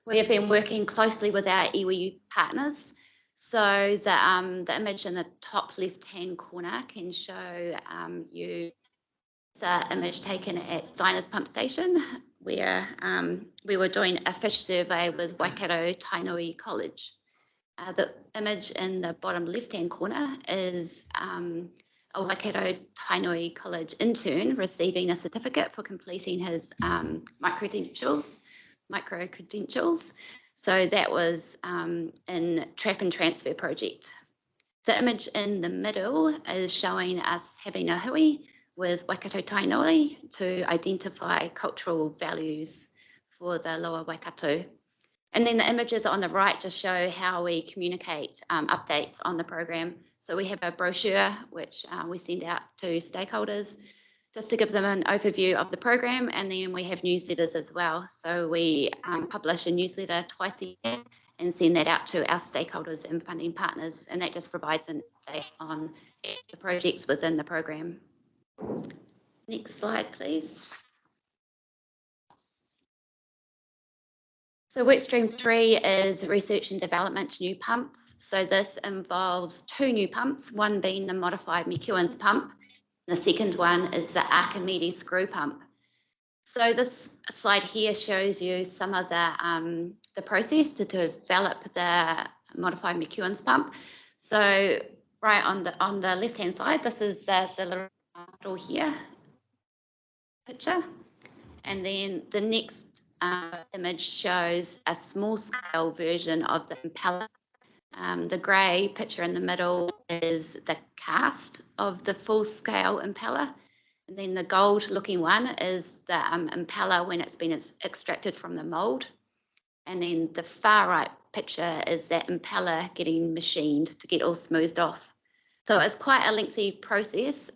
We have been working closely with our iwi partners. So the image in the top left-hand corner can show you an image taken at Steiner's Pump Station, where we were doing a fish survey with Waikato Tainui College. The image in the bottom left-hand corner is a Waikato Tainui College intern receiving a certificate for completing his micro-credentials. So that was in Trap and Transfer project. The image in the middle is showing us having a hui with Waikato Tainui to identify cultural values for the lower Waikato. And then the images on the right just show how we communicate updates on the program. So we have a brochure which we send out to stakeholders just to give them an overview of the program, and then we have newsletters as well. So we publish a newsletter twice a year and send that out to our stakeholders and funding partners, and that just provides an update on the projects within the program. Next slide, please. So workstream 3 is research and development new pumps. So this involves 2 new pumps, one being the modified McEwen's pump. The second one is the Archimedes screw pump. So this slide here shows you some of the process to develop the modified McEwen's pump. So right on the left-hand side, this is the little model here, picture. And then the next image shows a small scale version of the impeller. The grey picture in the middle is the cast of the full scale impeller. And then the gold looking one is the impeller when it's been extracted from the mould. And then the far right picture is that impeller getting machined to get all smoothed off. So it's quite a lengthy process.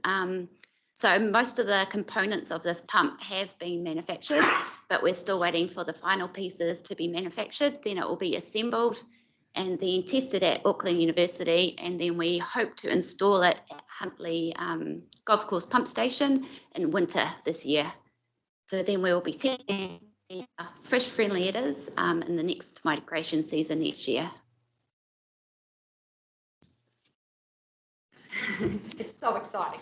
So most of the components of this pump have been manufactured, but we're still waiting for the final pieces to be manufactured. Then it will be assembled and then tested at Auckland University, and then we hope to install it at Huntley Golf Course Pump Station in winter this year. So then we will be testing how fish-friendly it is in the next migration season next year. It's so exciting.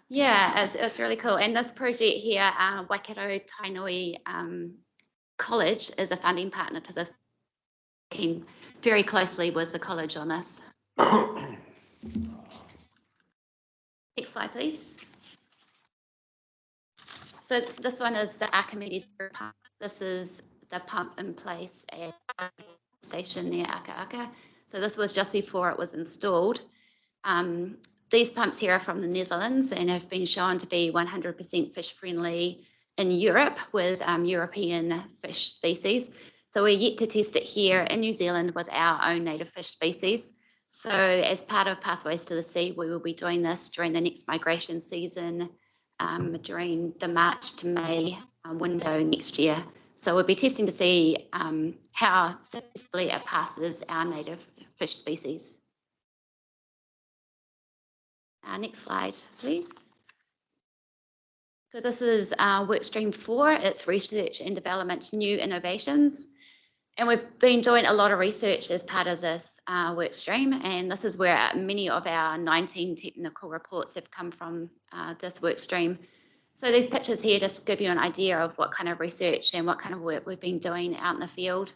Yeah, it's really cool. And this project here, Waikato Tainui College is a funding partner to this, working very closely with the college on this. Next slide, please. So this one is the Archimedes pump. This is the pump in place at the station near Aka Aka. So this was just before it was installed. These pumps here are from the Netherlands and have been shown to be 100% fish friendly in Europe with European fish species. So we're yet to test it here in New Zealand with our own native fish species. So as part of Pathways to the Sea, we will be doing this during the next migration season during the March to May window next year. So we'll be testing to see how successfully it passes our native fish species. Next slide, please. So this is workstream 4. It's research and development, new innovations. And we've been doing a lot of research as part of this workstream, and this is where many of our 19 technical reports have come from this workstream. So these pictures here just give you an idea of what kind of research and what kind of work we've been doing out in the field.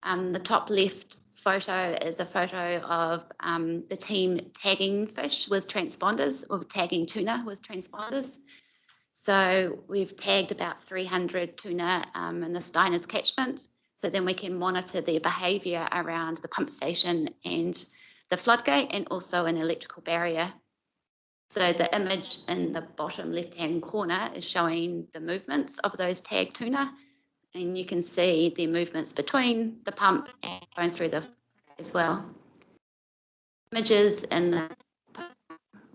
The top left photo is a photo of the team tagging fish with transponders, or tagging tuna with transponders. So we've tagged about 300 tuna in the Steiner's catchment. So then we can monitor their behaviour around the pump station and the floodgate, and also an electrical barrier. So the image in the bottom left-hand corner is showing the movements of those tagged tuna. And you can see the movements between the pump and going through the as well. Images in the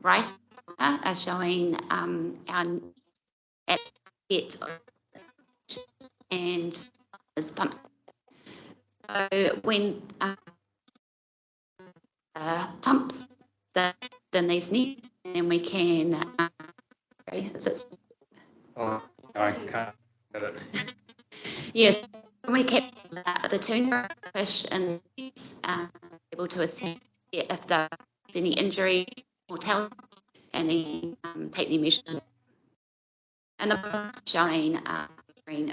right are showing our at and as pumps. So when pumps that in these nets, then we can Oh, I can't get it. Yes, when we kept the tuna fish and able to assess if there any injury, mortality, and then take the measurement. And the showing green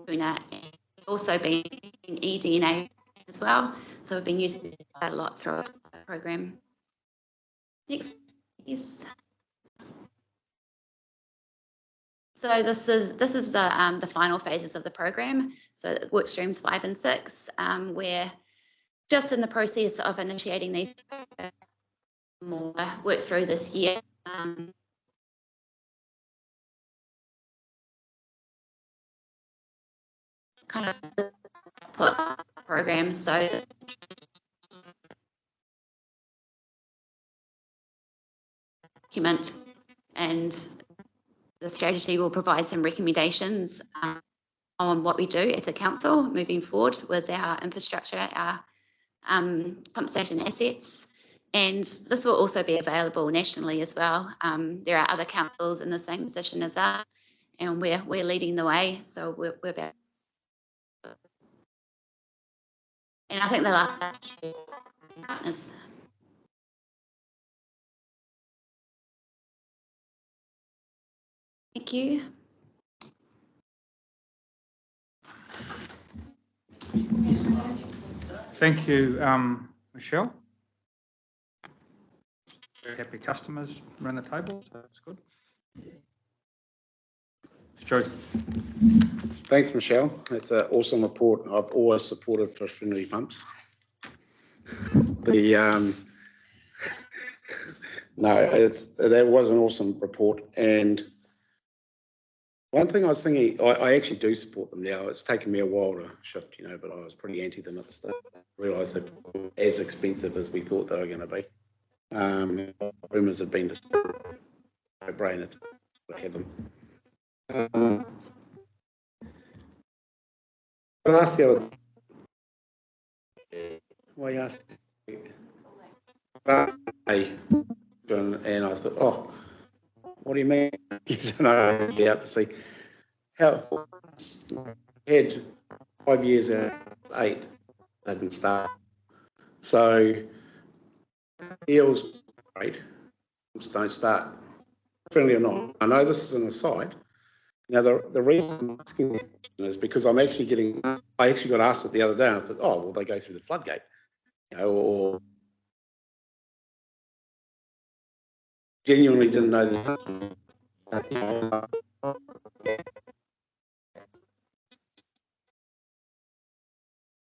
tuna and also being eDNA as well. So we've been using this quite a lot throughout the program. Next, yes. So this is the final phases of the program. So work streams 5 and 6. We're just in the process of initiating these more work through this year. Kind of put program. So document and the strategy will provide some recommendations on what we do as a council moving forward with our infrastructure, our pump station assets. And this will also be available nationally as well. There are other councils in the same position as us, and we're leading the way. So we're about. And I think the last partners. Thank you. Thank you, Michelle. Very happy customers around the table, so that's good. Joe. Thanks, Michelle. It's an awesome report. I've always supported fish friendly pumps. That was an awesome report. And one thing I was thinking, I actually do support them now. It's taken me a while to shift, but I was pretty anti them at the start. I realised they were as expensive as we thought they were going to be. Rumours have been no-brainer to have them. I asked the other well, I asked and I thought, oh, what do you mean? You don't know, get out to see how had 5 years out, 8, they've been started. So eels, great, don't start, friendly or not. I know this is an aside. Now, the reason I'm asking that is because I actually got asked it the other day, and I thought, oh, well, they go through the floodgate, or genuinely didn't know the answer.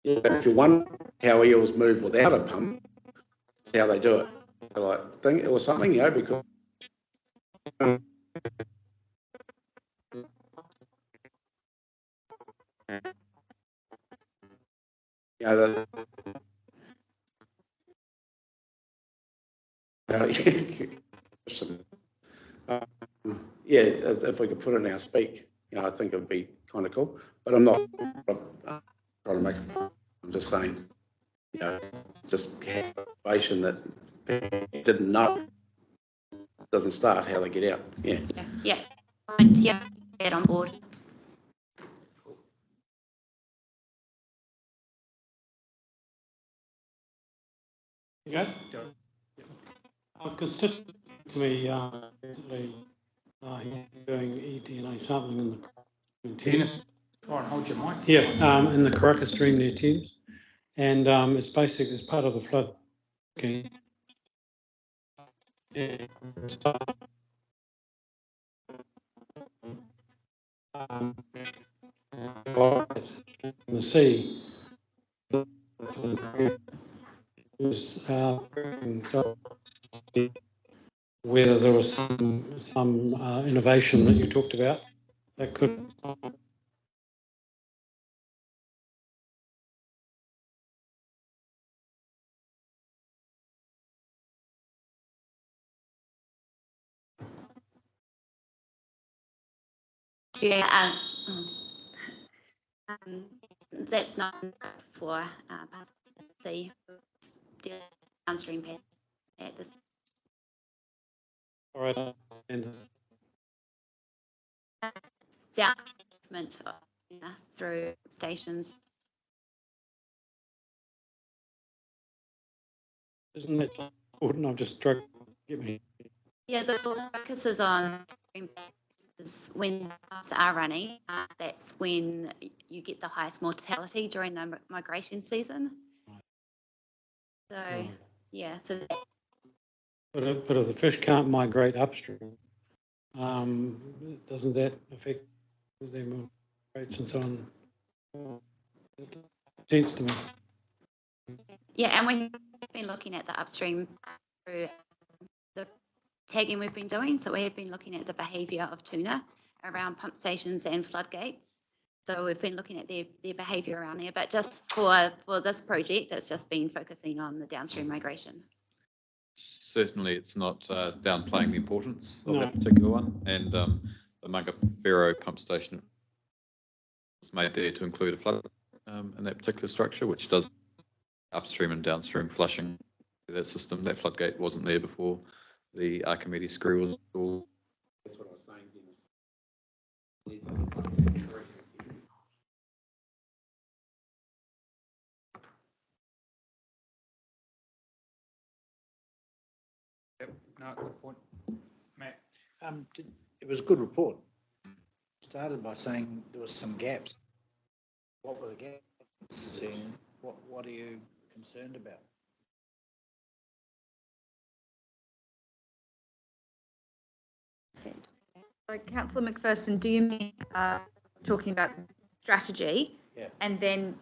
If you wonder how eels move without a pump, that's how they do it. Like think or something, because if we could put it in our speak, I think it would be kind of cool. But I'm not trying to make it fun. I'm just saying, just have information that people didn't know doesn't start how they get out. Yeah. Get on board. Yeah. Constitutionally, doing eDNA sampling in the Dennis, try and hold your mic. Yeah, in the Karaka stream near Thames, and it's basically as part of the flood. Okay. And in the sea was whether there was some innovation that you talked about that could. Yeah, that's not for see the downstream pass at this. All right. And movement through stations. Isn't that important? I'm just struggling to get me. Yeah, the focus is on is when the pumps are running. That's when you get the highest mortality during the migration season. So, yeah, so that's But if the fish can't migrate upstream, doesn't that affect their rates and so on? It makes sense to me. yeah, and we've been looking at the upstream through the tagging we've been doing. So we have been looking at the behaviour of tuna around pump stations and floodgates. So we've been looking at their behaviour around there. But just for this project, it's just been focusing on the downstream migration. Certainly, it's not downplaying the importance of that particular one. And the Mangawhero pump station was made there to include a flood in that particular structure, which does upstream and downstream flushing that system. That floodgate wasn't there before the Archimedes screw was installed. That's what I was saying, Dennis. Yep, no, good point. Matt? It was a good report. Started by saying there was some gaps. What were the gaps? And what are you concerned about? So Councillor McPherson, do you mean talking about strategy? Yeah. And then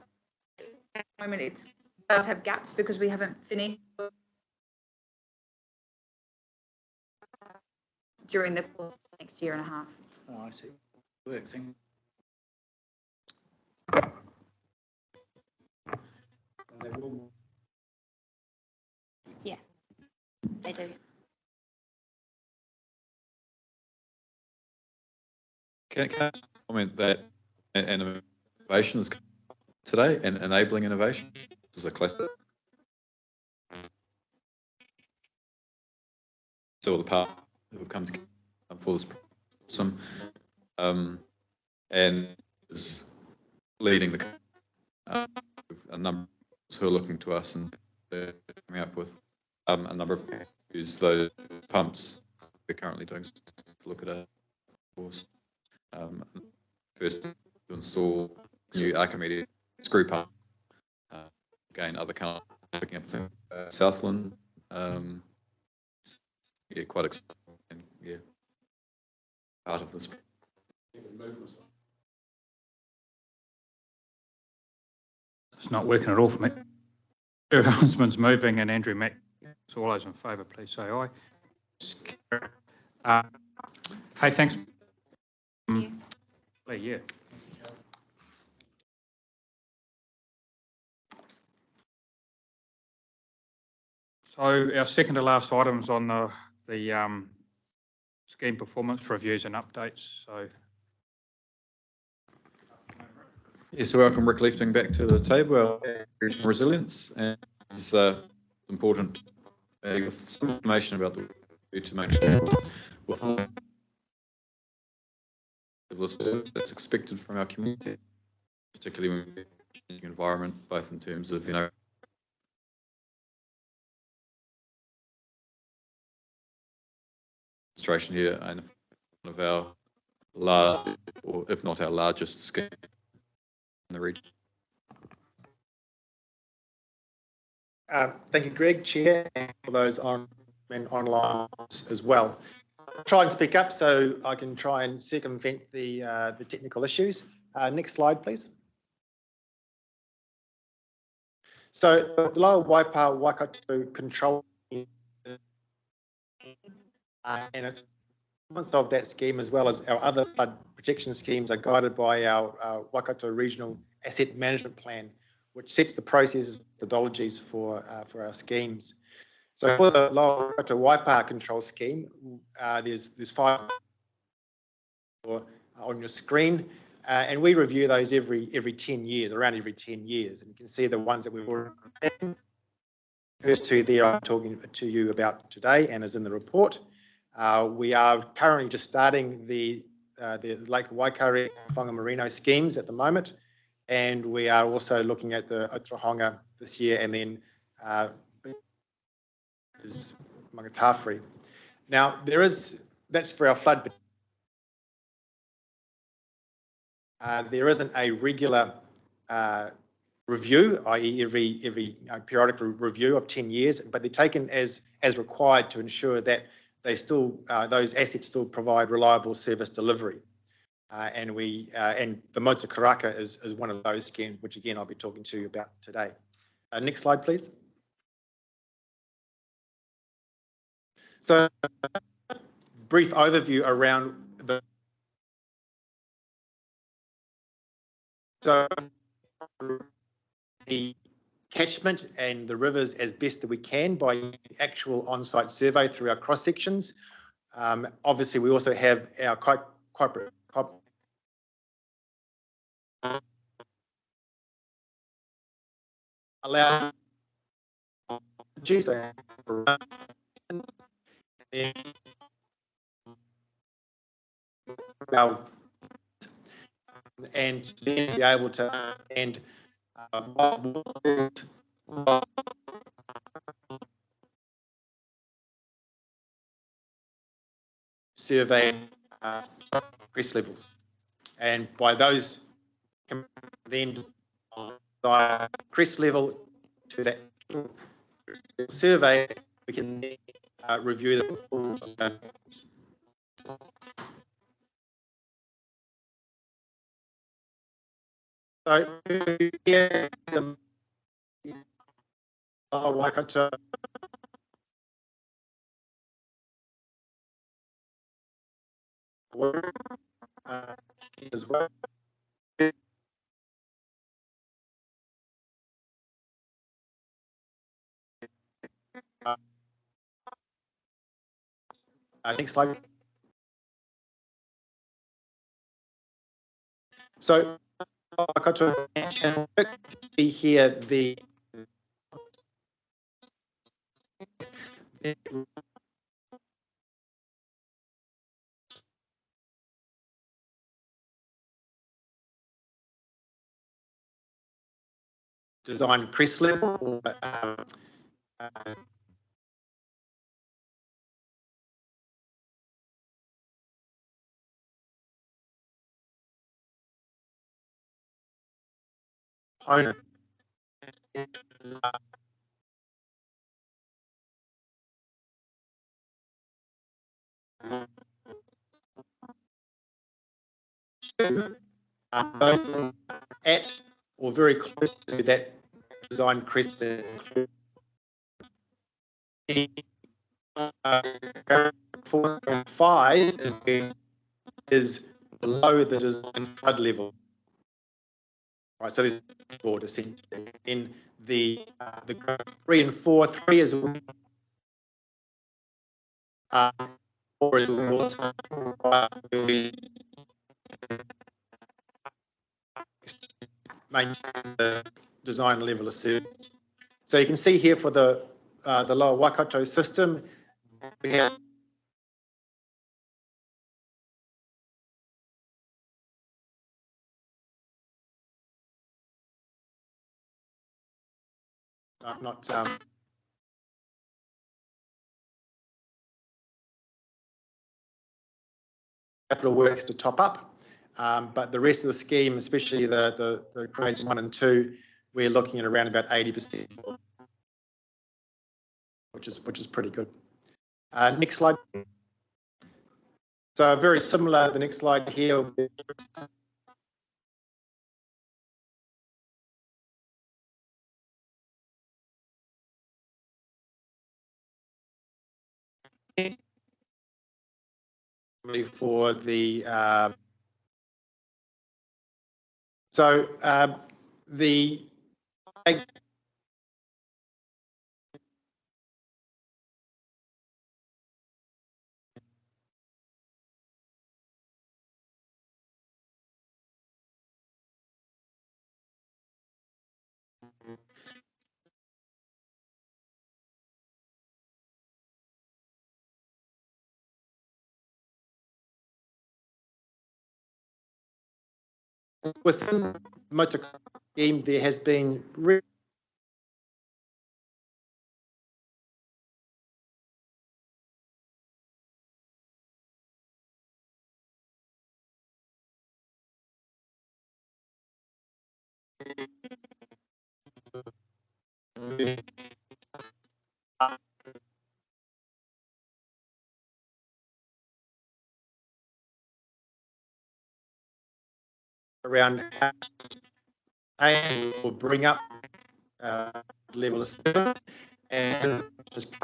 at the moment it does have gaps because we haven't finished during the course of the next year and a half. Oh, I see. Work thing. Yeah, they do. Can I comment that innovation is today and enabling innovation? This is a cluster. So the part who have come together for this system and is leading the a number who are looking to us and coming up with a number of use those pumps we're currently doing to look at a course. First to install new Archimedes screw pump. Again, other kind of picking up Southland. Yeah, quite exciting. Yeah, part of this. It's not working at all for me. Your husband's moving and Andrew Mack. So all those in favour, please say aye. Hey, thanks. Yeah. So our second to last items on the scheme performance reviews and updates. So. Yes, so welcome Rick Lifting back to the table, our regional resilience, and it's important with some information about the to make sure that's expected from our community, particularly when the environment, both in terms of, demonstration here and one of our large, or if not our largest scheme in the region. Thank you, Greg, Chair, and for those on and online as well. I'll try and speak up so I can try and circumvent the technical issues. Next slide, please. So the lower Waipa Waikato control and it's of that scheme, as well as our other flood protection schemes, are guided by our Waikato Regional Asset Management Plan, which sets the processes, methodologies for our schemes. So for the lower Waikato Waipa control scheme, there's 5 on your screen, and we review those every 10 years, around every 10 years, and you can see the ones that we've already done. First 2 there I'm talking to you about today and is in the report. We are currently just starting the the Lake Waikato Whangamarino schemes at the moment, and we are also looking at the Otrahonga this year, and then is Mangatawhiri. Now that's for our flood. There isn't a regular review, i.e. every periodic review of 10 years, but they're taken as required to ensure that they still those assets still provide reliable service delivery. And the Motu Karaka is one of those schemes, which again I'll be talking to you about today. Next slide, please. So, brief overview around the catchment and the rivers as best that we can by actual on-site survey through our cross sections. Obviously, we also have our corporate allow and then be able to understand survey stress levels, and by those then crest level to that survey, we can review the performance of those. So here the Waikato as well. Next slide. So Waikato, see here the design crest level. Owner. At or very close to that design crest. 4.5 is below the design flood level. Right, so there's 4 descent. In the 3 and 4, 3 is 4 is also maintain the design level of service. So you can see here for the lower Waikato system, we have not capital works to top up, but the rest of the scheme, especially the grades 1 and 2, we're looking at around about 80%, which is pretty good. Next slide. So very similar. The next slide here. For the the within the motor scheme, there has been around how will bring up level of service and just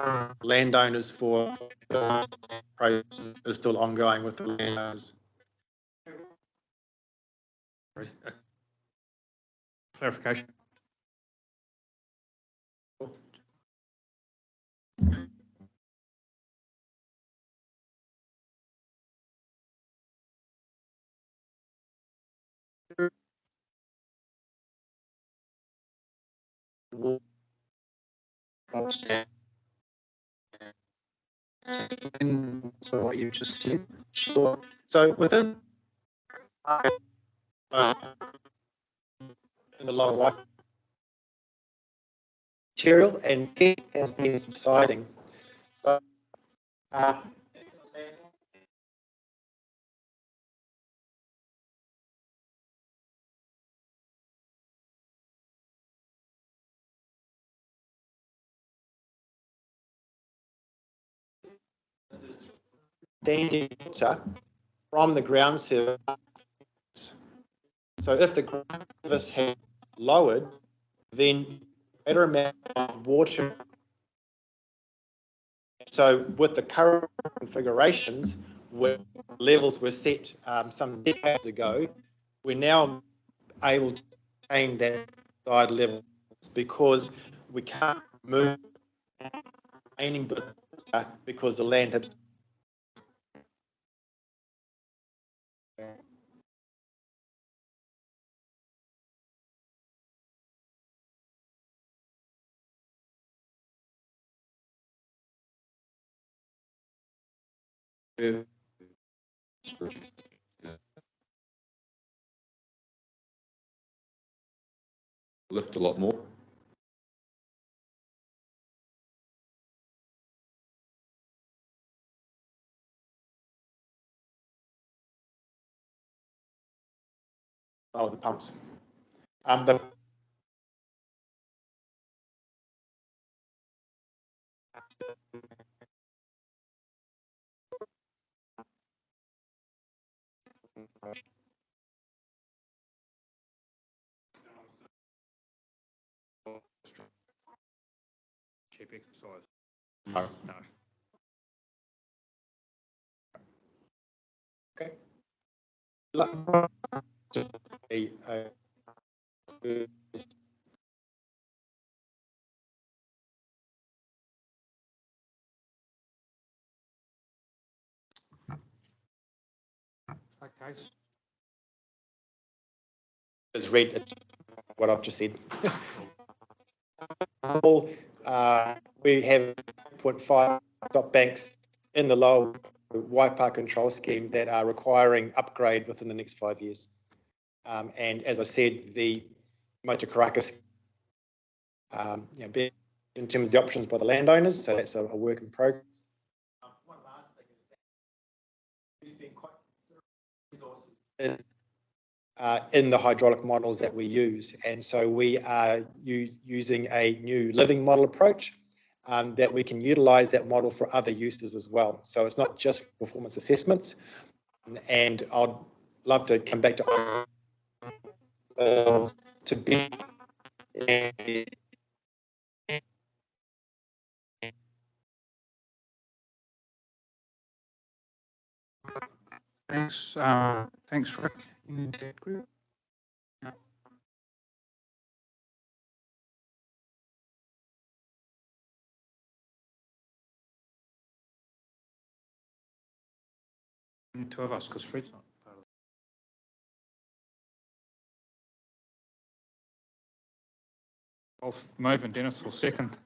landowners for process is still ongoing with the landowners. Clarification. So what you just said. Sure. So within in the lower right material and it has been subsiding. So standing water from the ground surface. So if the ground surface had lowered, then greater amount of water. So with the current configurations, where levels were set some decades ago, we're now able to maintain that side level because we can't move remaining because the land has lift a lot more. the pumps. The Cheap exercise. No. No. Okay. Okay. Is read what I've just said. We have 0.5 stop banks in the lower Waipa control scheme that are requiring upgrade within the next 5 years. And as I said, the Motu Karaka, in terms of the options by the landowners, so that's a work in progress. One last thing is that we spend quite considerable resources in the hydraulic models that we use. And so we are using a new living model approach that we can utilize that model for other uses as well. So it's not just performance assessments. And I'd love to come back to be Thanks, thanks, Rick. Two of us, because Fred's not part of it. I'll move and Dennis will second.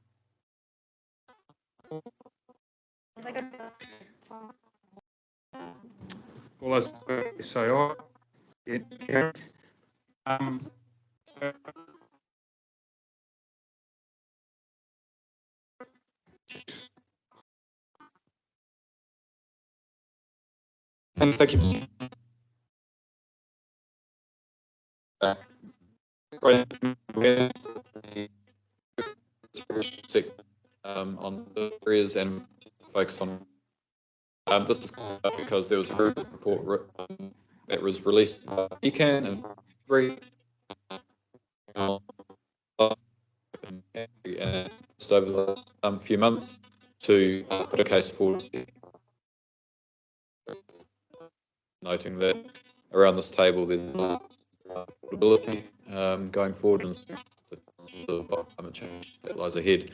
All those say aye. Yeah, carried. Thank you. On the areas and focus on this is because there was a report that was released by ECAN and just over the last few months to put a case forward, noting that around this table there's affordability going forward and the climate change that lies ahead.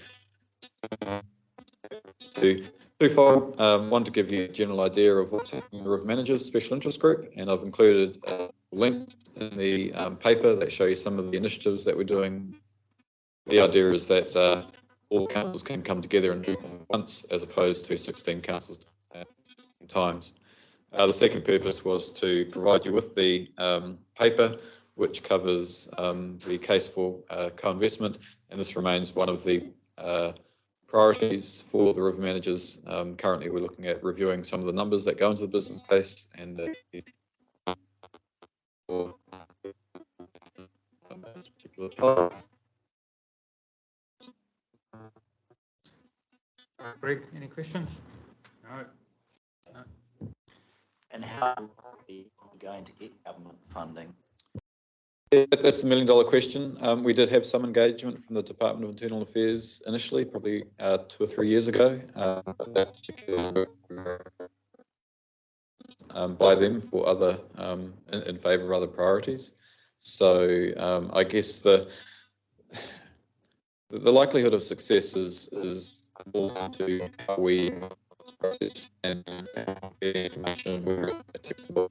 Twofold. One, to give you a general idea of what's happening in the River Managers Special Interest Group, and I've included links in the paper that show you some of the initiatives that we're doing. The idea is that all councils can come together and do things once, as opposed to 16 councils at times. The second purpose was to provide you with the paper, which covers the case for co-investment, and this remains one of the priorities for the river managers. Currently, we're looking at reviewing some of the numbers that go into the business case and this particular topic. Greg, any questions? No. And how are we going to get government funding? That's the $1 million question. We did have some engagement from the Department of Internal Affairs initially, probably 2 or 3 years ago, by them for other, in favour of other priorities. So I guess the likelihood of success is all to how we process and get information where it takes the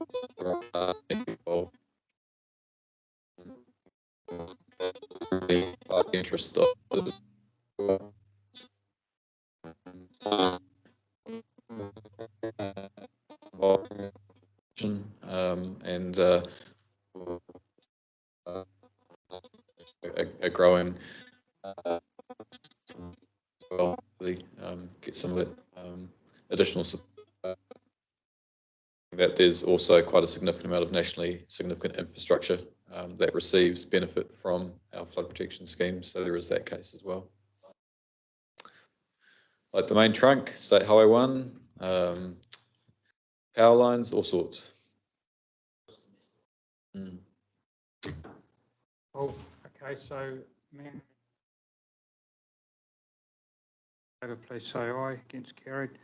interest of and a growing well, get some of that additional support. That there's also quite a significant amount of nationally significant infrastructure that receives benefit from our flood protection scheme, so there is that case as well. Like the main trunk, State Highway 1, power lines, all sorts. Oh, okay, so, man. Please say aye. Against, carried.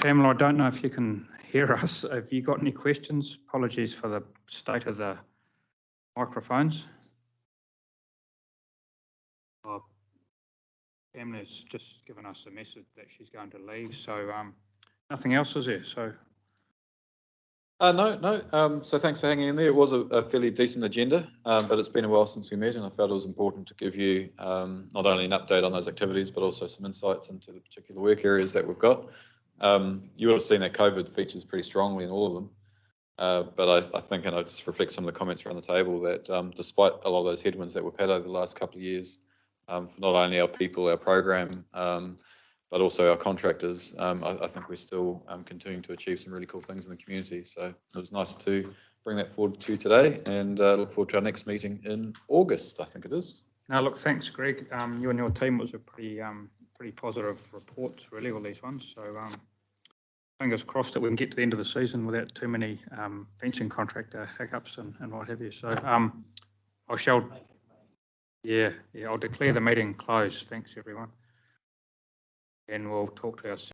Pamela, I don't know if you can hear us. Have you got any questions? Apologies for the state of the microphones. Pamela's just given us a message that she's going to leave, so nothing else is there. So No. So thanks for hanging in there. It was a fairly decent agenda, but it's been a while since we met, and I felt it was important to give you not only an update on those activities, but also some insights into the particular work areas that we've got. You would have seen that COVID features pretty strongly in all of them. But I think, and I just reflect some of the comments around the table, that despite a lot of those headwinds that we've had over the last couple of years, for not only our people, our program, but also our contractors, I think we're still continuing to achieve some really cool things in the community. So it was nice to bring that forward to you today, and look forward to our next meeting in August, I think it is. No, look, thanks, Greg. You and your team, was a pretty positive reports, really, all these ones. So fingers crossed that we can get to the end of the season without too many fencing contractor hiccups and what have you. So I shall, I'll declare the meeting closed. Thanks, everyone. And we'll talk to our